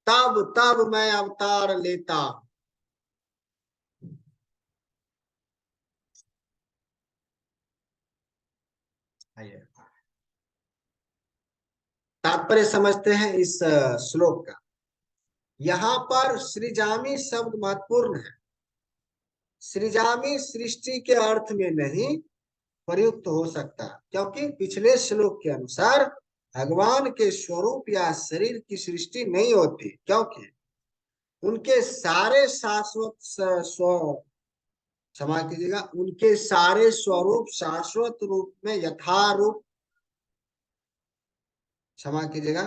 तब तब मैं अवतार लेता हूं। तात्पर्य समझते हैं इस श्लोक का। यहाँ पर सृजामी शब्द महत्वपूर्ण है। सृजामी सृष्टि के अर्थ में नहीं प्रयुक्त हो सकता, क्योंकि पिछले श्लोक के अनुसार भगवान के स्वरूप या शरीर की सृष्टि नहीं होती, क्योंकि उनके सारे शाश्वत क्षमा कीजिएगा, उनके सारे स्वरूप शाश्वत रूप में यथारूप, क्षमा कीजिएगा,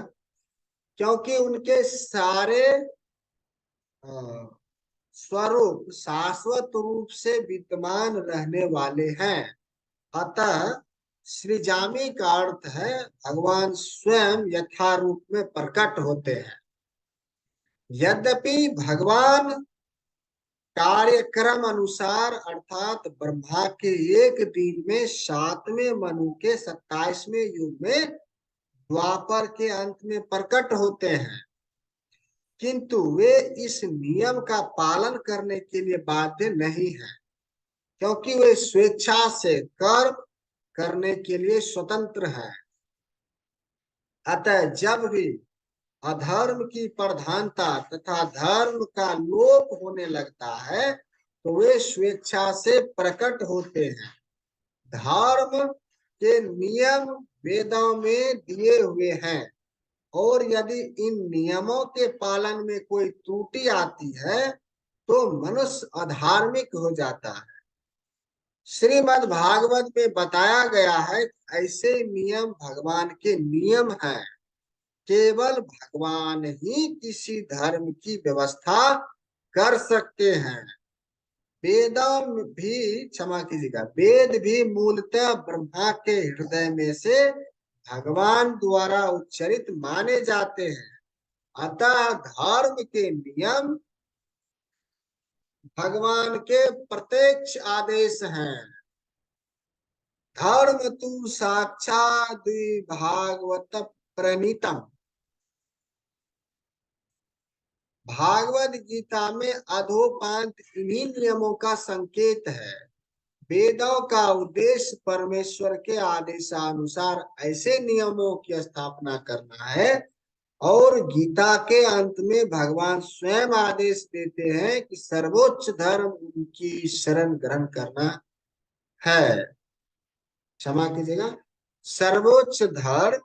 क्योंकि उनके सारे स्वरूप शाश्वत रूप से विद्यमान रहने वाले हैं। अतः सृजामी का अर्थ है भगवान स्वयं यथारूप में प्रकट होते हैं। यद्यपि भगवान कार्यक्रम अनुसार अर्थात ब्रह्मा के एक दिन में 7वें मनु के 27वें युग में द्वापर के अंत में प्रकट होते हैं, किंतु वे इस नियम का पालन करने के लिए बाध्य नहीं है, क्योंकि वे स्वेच्छा से कर्म करने के लिए स्वतंत्र है। अतः जब भी अधर्म की प्रधानता तथा धर्म का लोप होने लगता है तो वे स्वेच्छा से प्रकट होते हैं। धर्म के नियम वेदों में दिए हुए हैं और यदि इन नियमों के पालन में कोई त्रुटि आती है तो मनुष्य अधार्मिक हो जाता है। श्रीमद् भागवत में बताया गया है ऐसे नियम भगवान के नियम हैं। केवल भगवान ही किसी धर्म की व्यवस्था कर सकते हैं। वेदम भी, क्षमा कीजिएगा, वेद भी मूलतः ब्रह्मा के हृदय में से भगवान द्वारा उच्चरित माने जाते हैं। अतः धर्म के नियम भगवान के प्रत्यक्ष आदेश हैं। धर्म तु साक्षात् भागवत प्रणीतम। भागवत गीता में अधोपांत इन्हीं नियमों का संकेत है। वेदों का उद्देश्य परमेश्वर के आदेशानुसार ऐसे नियमों की स्थापना करना है, और गीता के अंत में भगवान स्वयं आदेश देते हैं कि सर्वोच्च धर्म उनकी शरण ग्रहण करना है। क्षमा कीजिएगा, सर्वोच्च धर्म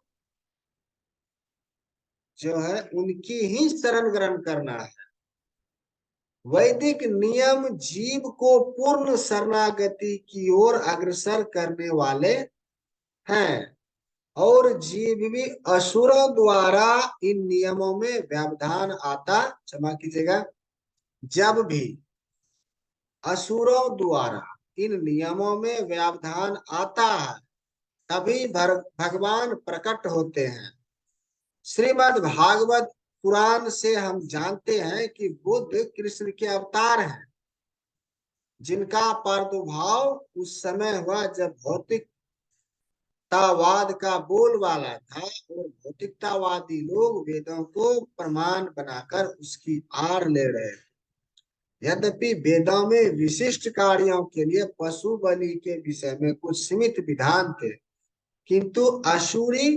जो है उनकी ही शरण ग्रहण करना है। वैदिक नियम जीव को पूर्ण शरणागति की ओर अग्रसर करने वाले हैं, और जीव भी असुरों द्वारा इन नियमों में व्यवधान आता, क्षमा कीजिएगा, जब भी असुरों द्वारा इन नियमों में व्यवधान आता है तभी भगवान प्रकट होते हैं। श्रीमद् भागवत पुराण से हम जानते हैं कि बुद्ध कृष्ण के अवतार हैं, जिनका प्रादुर्भाव उस समय हुआ जब भौतिकतावाद का बोलबाला था, और भौतिकतावादी लोग वेदों को प्रमाण बनाकर उसकी आड़ ले रहे थे। यद्यपि वेदों में विशिष्ट कार्यों के लिए पशु बलि के विषय में कुछ सीमित विधान थे, किंतु असुरी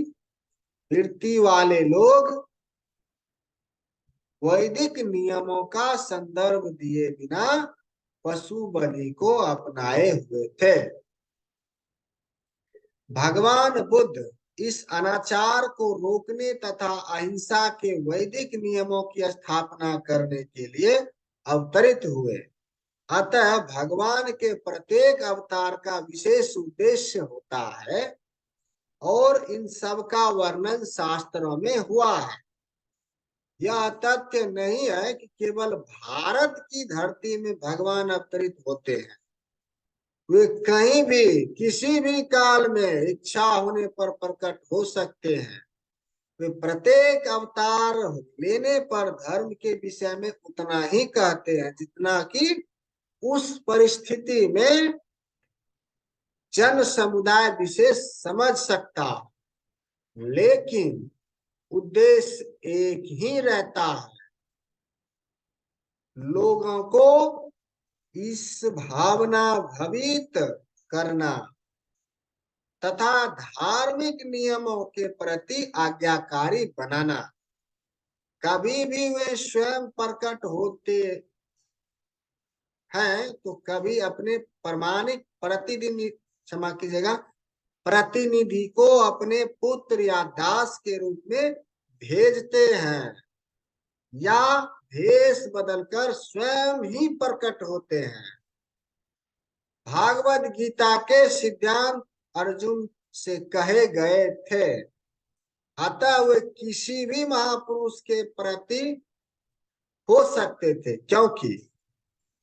वृत्ति वाले लोग वैदिक नियमों का संदर्भ दिए बिना पशु बलि को अपनाए हुए थे। भगवान बुद्ध इस अनाचार को रोकने तथा अहिंसा के वैदिक नियमों की स्थापना करने के लिए अवतरित हुए। अतः भगवान के प्रत्येक अवतार का विशेष उद्देश्य होता है, और इन सब का वर्णन शास्त्रों में हुआ है। यह तथ्य नहीं है कि केवल भारत की धरती में भगवान अवतरित होते हैं। वे कहीं भी किसी भी काल में इच्छा होने पर प्रकट हो सकते हैं। वे प्रत्येक अवतार लेने पर धर्म के विषय में उतना ही कहते हैं जितना कि उस परिस्थिति में जन समुदाय विशेष समझ सकता, लेकिन उद्देश्य एक ही रहता है, लोगों को इस भावना भवित करना तथा धार्मिक नियमों के प्रति आज्ञाकारी बनाना। कभी भी वे स्वयं प्रकट होते हैं तो कभी अपने प्रमाणिक प्रतिनिधि, क्षमा कीजिएगा, प्रतिनिधि को अपने पुत्र या दास के रूप में भेजते हैं, या भेष बदलकर स्वयं ही प्रकट होते हैं। भागवत गीता के सिद्धांत अर्जुन से कहे गए थे, अतः वे किसी भी महापुरुष के प्रति हो सकते थे, क्योंकि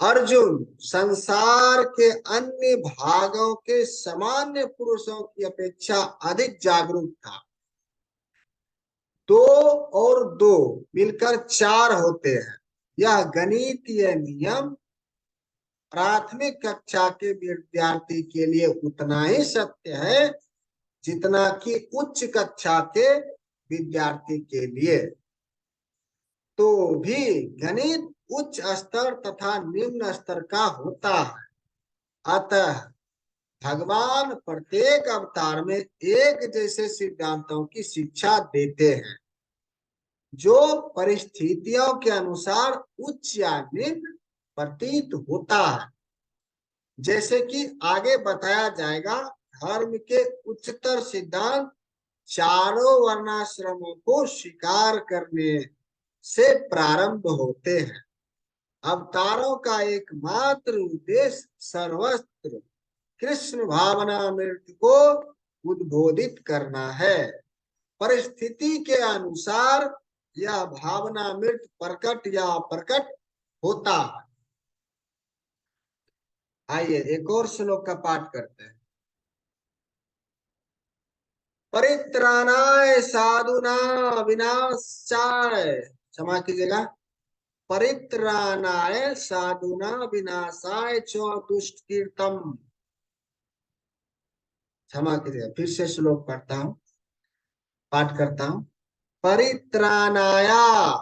अर्जुन संसार के अन्य भागों के सामान्य पुरुषों की अपेक्षा अधिक जागरूक था। 2 और 2 मिलकर 4 होते हैं। यह गणितीय नियम प्राथमिक कक्षा के विद्यार्थी के लिए उतना ही सत्य है जितना कि उच्च कक्षा के विद्यार्थी के लिए। तो भी गणित उच्च स्तर तथा निम्न स्तर का होता है। अतः भगवान प्रत्येक अवतार में एक जैसे सिद्धांतों की शिक्षा देते हैं, जो परिस्थितियों के अनुसार उच्च या निम्न प्रतीत होता है। जैसे कि आगे बताया जाएगा, धर्म के उच्चतर सिद्धांत चारों वर्णाश्रमों को स्वीकार करने से प्रारंभ होते हैं। अवतारों का एकमात्र उद्देश्य सर्वत्र कृष्ण भावनामृत को उद्बोधित करना है। परिस्थिति के अनुसार यह भावनामृत प्रकट या अप्रकट होता है। आइए एक और श्लोक का पाठ करते हैं। परित्राणाय साधुना विनाशाय, क्षमा कीजिएगा, परित्राणाय साधुना विनाशाय च दुष्कृतम। क्षमा कीजिएगा, फिर से श्लोक पढ़ता हूँ, पाठ करता हूँ। परित्राणाया,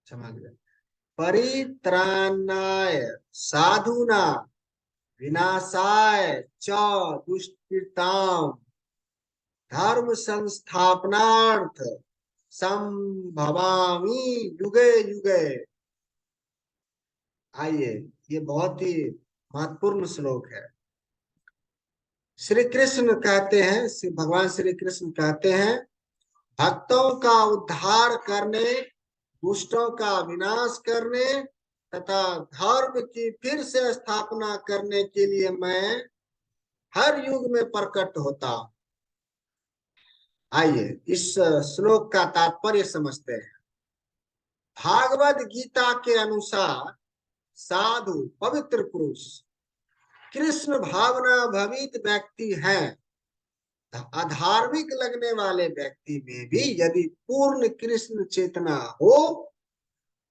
क्षमा कीजिएगा, परित्राणाय साधुना विनाशाय च दुष्कृताम धर्म संस्थापनार्थ संभवामि युगे युगे। आइए, ये बहुत ही महत्वपूर्ण श्लोक है। श्री कृष्ण कहते हैं, श्री भगवान श्री कृष्ण कहते हैं, भक्तों का उद्धार करने, दुष्टों का विनाश करने तथा धर्म की फिर से स्थापना करने के लिए मैं हर युग में प्रकट होता हूं। आइए इस श्लोक का तात्पर्य समझते हैं। भागवत गीता के अनुसार साधु पवित्र पुरुष कृष्ण भावना भवित व्यक्ति हैं। अधार्मिक लगने वाले व्यक्ति में भी यदि पूर्ण कृष्ण चेतना हो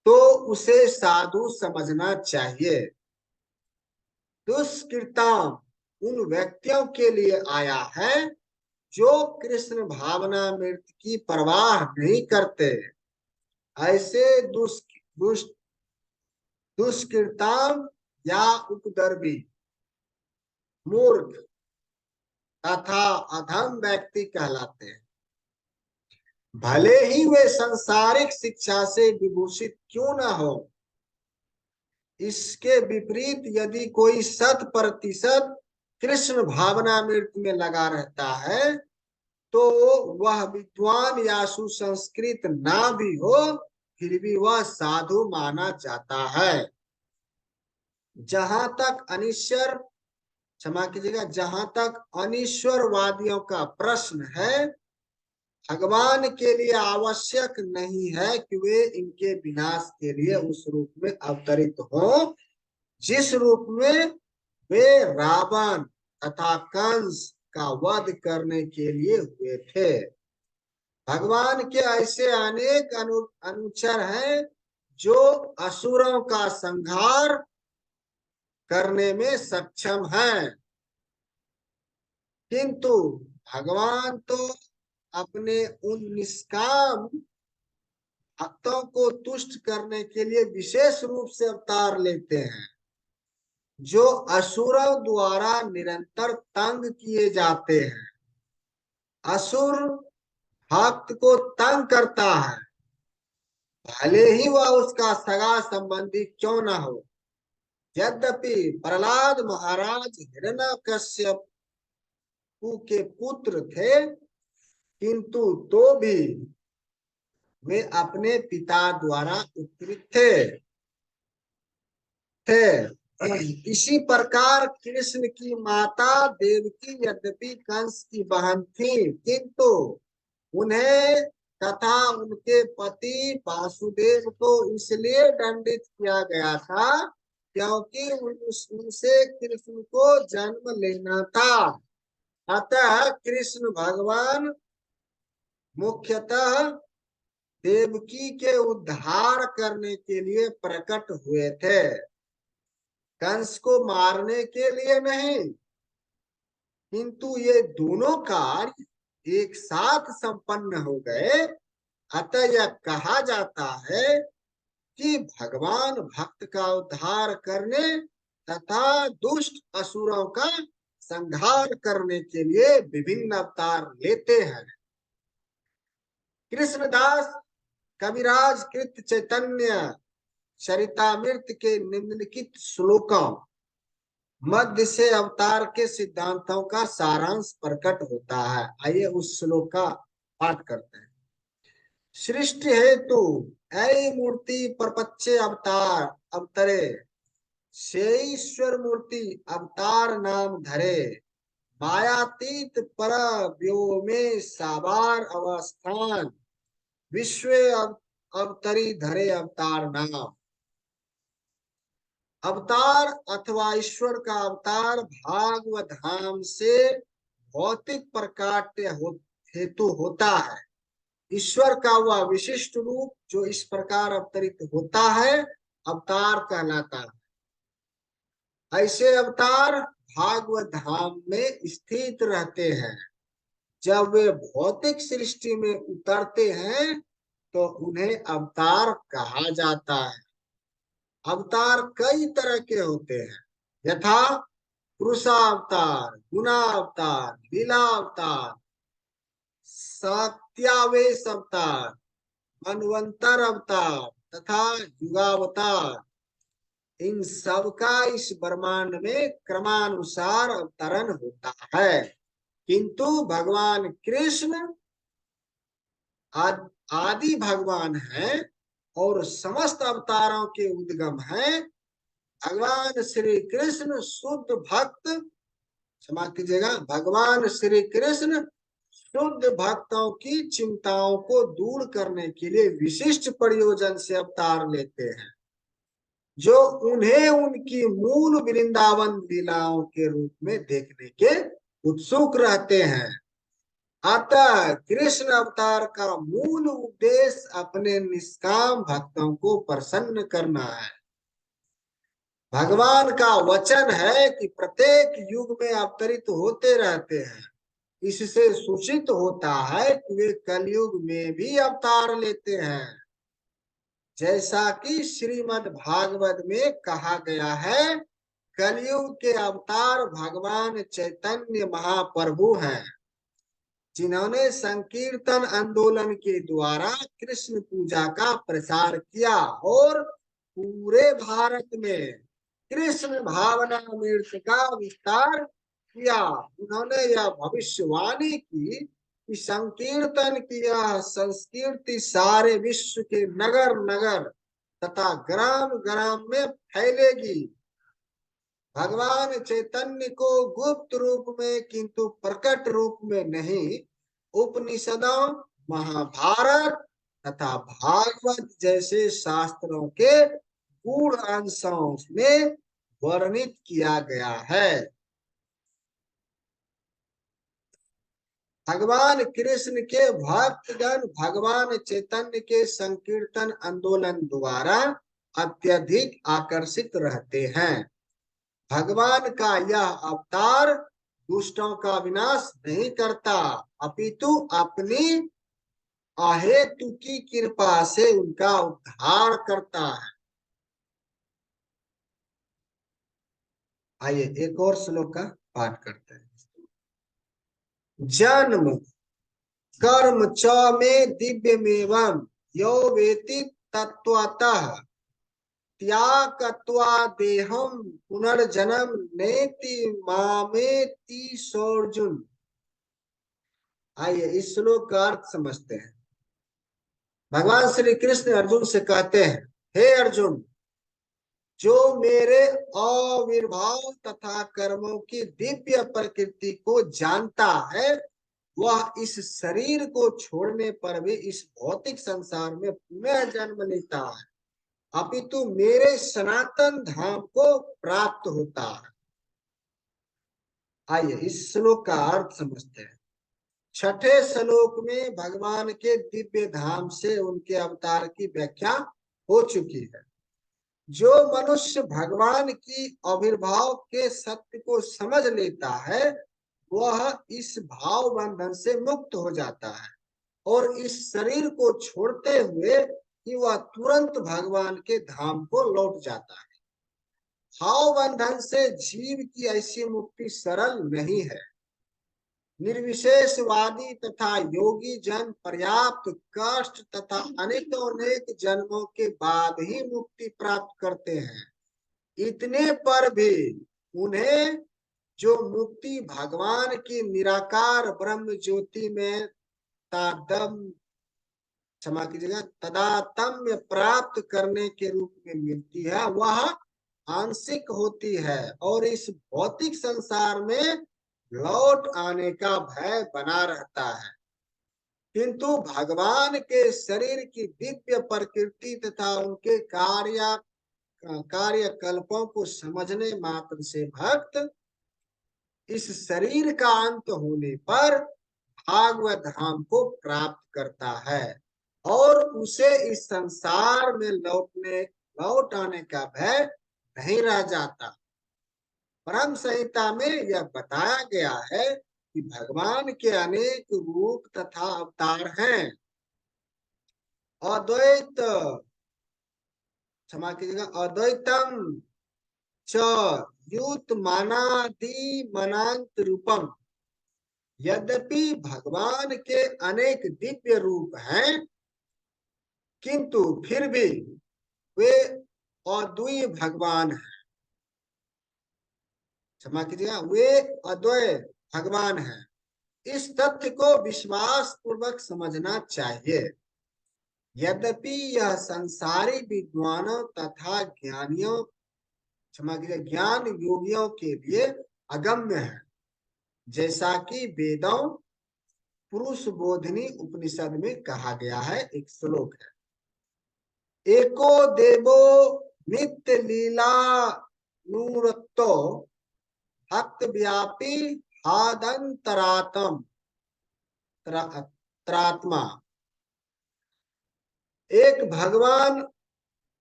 तो उसे साधु समझना चाहिए। दुष्कृताम उन व्यक्तियों के लिए आया है जो कृष्ण भावना मृत की परवाह नहीं करते। ऐसे दुष्कृताम या उपद्रवी, मूर्ख तथा अधम व्यक्ति कहलाते हैं। भले ही वे सांसारिक शिक्षा से विभूषित क्यों न हो। इसके विपरीत यदि कोई 100% कृष्ण भावनामृत में लगा रहता है तो वह विद्वान या सुसंस्कृत ना भी हो फिर भी वह साधु माना जाता है। जहां तक अनिश्वर, क्षमा कीजिएगा, जहां तक अनिश्वरवादियों का प्रश्न है, भगवान के लिए आवश्यक नहीं है कि वे इनके विनाश के लिए उस रूप में अवतरित हो जिस रूप में वे रावण तथा कंस का वध करने के लिए हुए थे। भगवान के ऐसे अनेक अनुचर हैं जो असुरों का संहार करने में सक्षम हैं, किंतु भगवान तो अपने उन निष्काम भक्तों को तुष्ट करने के लिए विशेष रूप से अवतार लेते हैं जो असुरों द्वारा निरंतर तंग किए जाते हैं। असुर भक्त को तंग करता है, भले ही वह उसका सगा संबंधी क्यों न हो। यद्यपि प्रहलाद महाराज हिरण्यकश्यप के पुत्र थे, किंतु तो भी वे अपने पिता द्वारा उत्पीड़ित थे। इसी प्रकार कृष्ण की माता देवकी यद्यपि कंस की बहन थी, किंतु उन्हें तथा उनके पति वासुदेव को इसलिए दंडित किया गया था क्योंकि उनसे कृष्ण को जन्म लेना था। अतः कृष्ण भगवान मुख्यतः देवकी के उद्धार करने के लिए प्रकट हुए थे, कंस को मारने के लिए नहीं। किंतु ये दोनों कार्य एक साथ संपन्न हो गए। अतः यह कहा जाता है कि भगवान भक्त का उद्धार करने तथा दुष्ट असुरों का संहार करने के लिए विभिन्न अवतार लेते हैं। कृष्णदास कविराज कृत चैतन्य चरितामृत के निम्नलिखित श्लोकों मध्य से अवतार के सिद्धांतों का सारांश प्रकट होता है। आइए उस श्लोक का पाठ करते हैं। सृष्टि हेतु ऐ मूर्ति परपच्चे अवतार अवतरे, से ईश्वर मूर्ति अवतार नाम धरे, मायातीत पर व्योमे साबार अवस्थान, विश्व अवतरी धरे अवतार नाम। अवतार अथवा ईश्वर का अवतार भागवत धाम से भौतिक प्रकाट्य हेतु होता है। ईश्वर का वह विशिष्ट रूप जो इस प्रकार अवतरित होता है अवतार कहलाता है। ऐसे अवतार भागवत धाम में स्थित रहते हैं। जब वे भौतिक सृष्टि में उतरते हैं तो उन्हें अवतार कहा जाता है। अवतार कई तरह के होते हैं, यथा पुरुषावतार, गुणावतार, लीला अवतार, सत्यावेश अवतार, मनवंतर अवतार तथा युगावतार। इन सब का इस ब्रह्मांड में क्रमानुसार अवतरण होता है, किंतु भगवान कृष्ण आदि भगवान है और समस्त अवतारों के उद्गम है। भगवान श्री कृष्ण शुद्ध भक्त, क्षमा कीजिएगा, भगवान श्री कृष्ण शुद्ध भक्तों की चिंताओं को दूर करने के लिए विशिष्ट प्रयोजन से अवतार लेते हैं, जो उन्हें उनकी मूल वृंदावन लीलाओं के रूप में देखने के उत्सुक रहते हैं। अतः कृष्ण अवतार का मूल उद्देश्य अपने निष्काम भक्तों को प्रसन्न करना है। भगवान का वचन है कि प्रत्येक युग में अवतरित होते रहते हैं। इससे सूचित होता है कि वे कलयुग में भी अवतार लेते हैं, जैसा कि श्रीमद् भागवत में कहा गया है। कलयुग के अवतार भगवान चैतन्य महाप्रभु हैं, जिन्होंने संकीर्तन आंदोलन के द्वारा कृष्ण पूजा का प्रसार किया और पूरे भारत में कृष्ण भावना अमृत का विस्तार किया। उन्होंने यह भविष्यवाणी की कि संकीर्तन की यह संस्कृति सारे विश्व के नगर नगर तथा ग्राम ग्राम में फैलेगी। भगवान चैतन्य को गुप्त रूप में किंतु प्रकट रूप में नहीं, उपनिषदों, महाभारत तथा भागवत जैसे शास्त्रों के गूढ़ अंशों में वर्णित किया गया है। भगवान कृष्ण के भक्तगण भगवान चैतन्य के संकीर्तन आंदोलन द्वारा अत्यधिक आकर्षित रहते हैं। भगवान का यह अवतार दुष्टों का विनाश नहीं करता, अपितु अपनी अहेतु की कृपा से उनका उद्धार करता है। आइए एक और श्लोक का पाठ करते हैं। जन्म कर्म च में दिव्यमेवं यो वेति तत्वतः त्यागत्वा देहम पुनर्जन्म नेति मामेति सोर्जुन। आइए इस श्लोक का अर्थ समझते हैं। भगवान श्री कृष्ण अर्जुन से कहते हैं, हे अर्जुन, जो मेरे आविर्भाव तथा कर्मों की दिव्य प्रकृति को जानता है, वह इस शरीर को छोड़ने पर भी इस भौतिक संसार में पुनः जन्म लेता है, अपितु मेरे सनातन धाम को प्राप्त होता है। आइए इस श्लोक का अर्थ समझते हैं। छठे श्लोक में भगवान के दिव्य धाम से उनके अवतार की व्याख्या हो चुकी है। जो मनुष्य भगवान की आविर्भाव के सत्य को समझ लेता है, वह इस भाव बंधन से मुक्त हो जाता है और इस शरीर को छोड़ते हुए कि वह तुरंत भगवान के धाम को लौट जाता है। भाव बंधन से जीव की ऐसी मुक्ति सरल नहीं है। निर्विशेषवादी तथा योगी जन पर्याप्त कष्ट तथा अनेक जन्मों के बाद ही मुक्ति प्राप्त करते हैं। इतने पर भी उन्हें जो मुक्ति भगवान की निराकार ब्रह्म ज्योति में क्षमा कीजिएगा तदात्म्य प्राप्त करने के रूप में मिलती है, वह आंशिक होती है और इस भौतिक संसार में लौट आने का भय बना रहता है। किंतु भगवान के शरीर की दिव्य प्रकृति तथा उनके कार्यकल्पों को समझने मात्र से भक्त इस शरीर का अंत होने पर भागवत धाम को प्राप्त करता है और उसे इस संसार में लौट आने का भय नहीं रह जाता। परम संहिता में यह बताया गया है कि भगवान के अनेक रूप तथा अवतार हैं। अद्वैत, क्षमा कीजिएगा, अद्वैतम च युत मानादि मनांत रूपम। यद्यपि भगवान के अनेक दिव्य रूप हैं, किंतु फिर भी वे अद्वैय भगवान हैं। क्षमा कीजिएगा, वे अद्वैय भगवान हैं। इस तथ्य को विश्वास पूर्वक समझना चाहिए। यद्यपि यह संसारी विद्वानों तथा ज्ञानियों, क्षमा कीजिए, ज्ञान योगियों के लिए अगम्य है, जैसा कि वेदों पुरुष बोधिनी उपनिषद में कहा गया है। एक श्लोक है, एको देवो नित्य लीला नूरतो भक्त व्यापी हादंतरात्म त्रात्मा। एक भगवान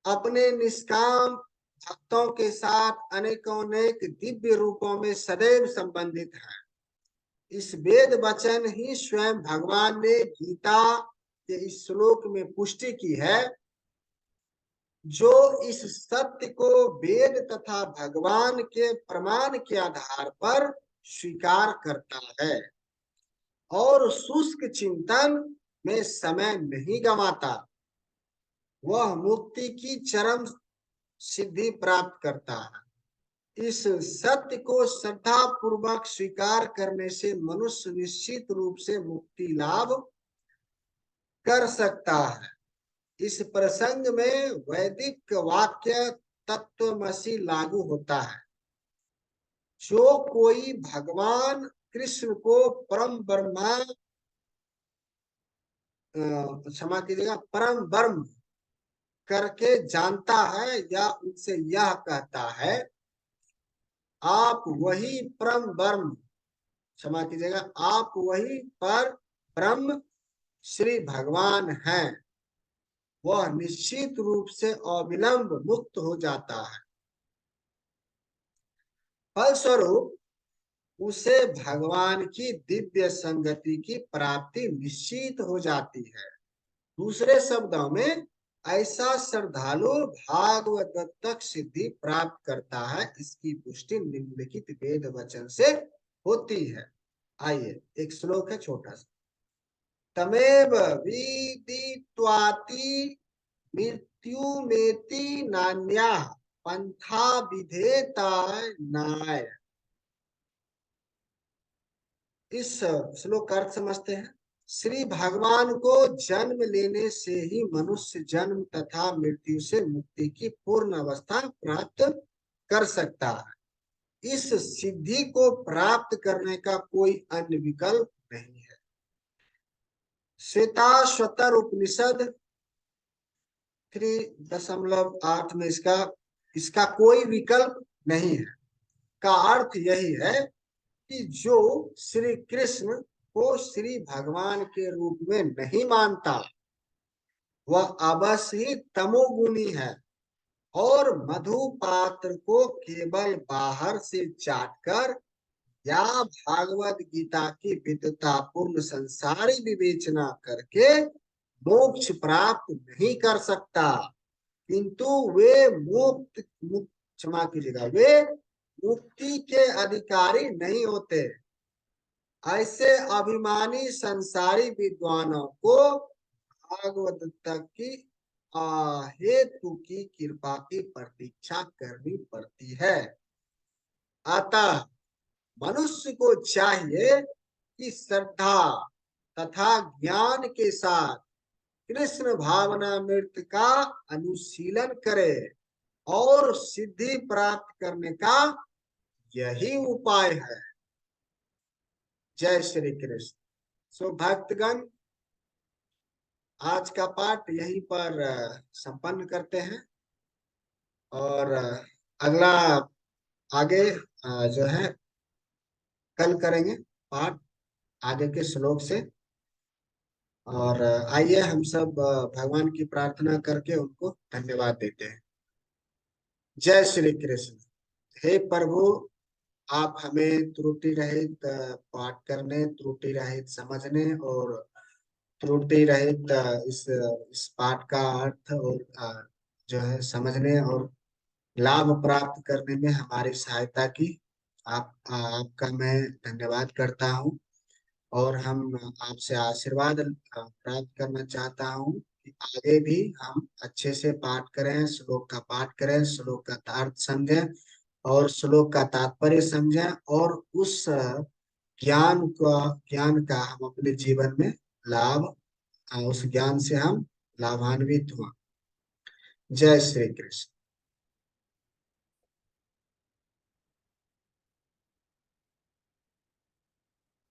अपने निष्काम भक्तों के साथ अनेकोनेक दिव्य रूपों में सदैव संबंधित है। इस वेद वचन ही स्वयं भगवान ने गीता के इस श्लोक में पुष्टि की है, जो इस सत्य को वेद तथा भगवान के प्रमाण के आधार पर स्वीकार करता है और शुष्क चिंतन में समय नहीं गंवाता। वह मुक्ति की चरम सिद्धि प्राप्त करता है। इस सत्य को श्रद्धा पूर्वक स्वीकार करने से मनुष्य निश्चित रूप से मुक्ति लाभ कर सकता है। इस प्रसंग में वैदिक वाक्य तत्वमसि लागू होता है। जो कोई भगवान कृष्ण को परम ब्रह्मा, क्षमा कीजिएगा, परम ब्रह्म करके जानता है या उनसे यह कहता है आप वही परम ब्रह्म, क्षमा कीजिएगा, आप वही पर ब्रह्म श्री भगवान हैं, वह निश्चित रूप से अविलंब मुक्त हो जाता है। फलस्वरूप उसे भगवान की दिव्य संगति की प्राप्ति निश्चित हो जाती है। दूसरे शब्दों में ऐसा श्रद्धालु भागवत तक सिद्धि प्राप्त करता है। इसकी पुष्टि निम्नलिखित वेद वचन से होती है। आइए एक श्लोक है छोटा सा, तमेव विदित्वाति मृत्युमेति नान्या पंथा विधेता नाय। इस श्लोक का अर्थ समझते हैं। श्री भगवान को जन्म लेने से ही मनुष्य जन्म तथा मृत्यु से मुक्ति की पूर्ण अवस्था प्राप्त कर सकता है। इस सिद्धि को प्राप्त करने का कोई अन्य विकल्प नहीं है। श्वेताश्वतर उपनिषद 3.8 में इसका कोई विकल्प नहीं है का अर्थ यही है कि जो श्री कृष्ण को श्री भगवान के रूप में नहीं मानता, वह अवश्य ही तमोगुणी है और मधु पात्र को केवल बाहर से चाटकर या भागवत गीता की विद्वता पूर्ण संसारी विवेचना करके मोक्ष प्राप्त नहीं कर सकता, किंतु वे क्षमा कीजिएगा, वे मुक्ति के अधिकारी नहीं होते। ऐसे अभिमानी संसारी विद्वानों को भागवत तक की हेतु की कृपा की प्रतीक्षा करनी पड़ती है। अतः मनुष्य को चाहिए कि श्रद्धा तथा ज्ञान के साथ कृष्ण भावनामृत का अनुशीलन करे और सिद्धि प्राप्त करने का यही उपाय है। जय श्री कृष्ण। सो भक्तगण, आज का पाठ यहीं पर संपन्न करते हैं और अगला आगे जो है कल करेंगे पाठ आगे के श्लोक से। और आइए हम सब भगवान की प्रार्थना करके उनको धन्यवाद देते हैं। जय श्री कृष्ण। हे प्रभु, आप हमें त्रुटि रहित पाठ करने, त्रुटि रहित समझने और त्रुटि रहित इस पाठ का अर्थ और जो है समझने और लाभ प्राप्त करने में हमारी सहायता की। आपका मैं धन्यवाद करता हूँ। और हम आपसे आशीर्वाद प्राप्त करना चाहता हूँ कि आगे भी हम अच्छे से पाठ करें, श्लोक का पाठ करें, श्लोक का अर्थ समझें और श्लोक का तात्पर्य समझें, और उस ज्ञान का हम अपने जीवन में लाभ, उस ज्ञान से हम लाभान्वित हुआ। जय श्री कृष्ण।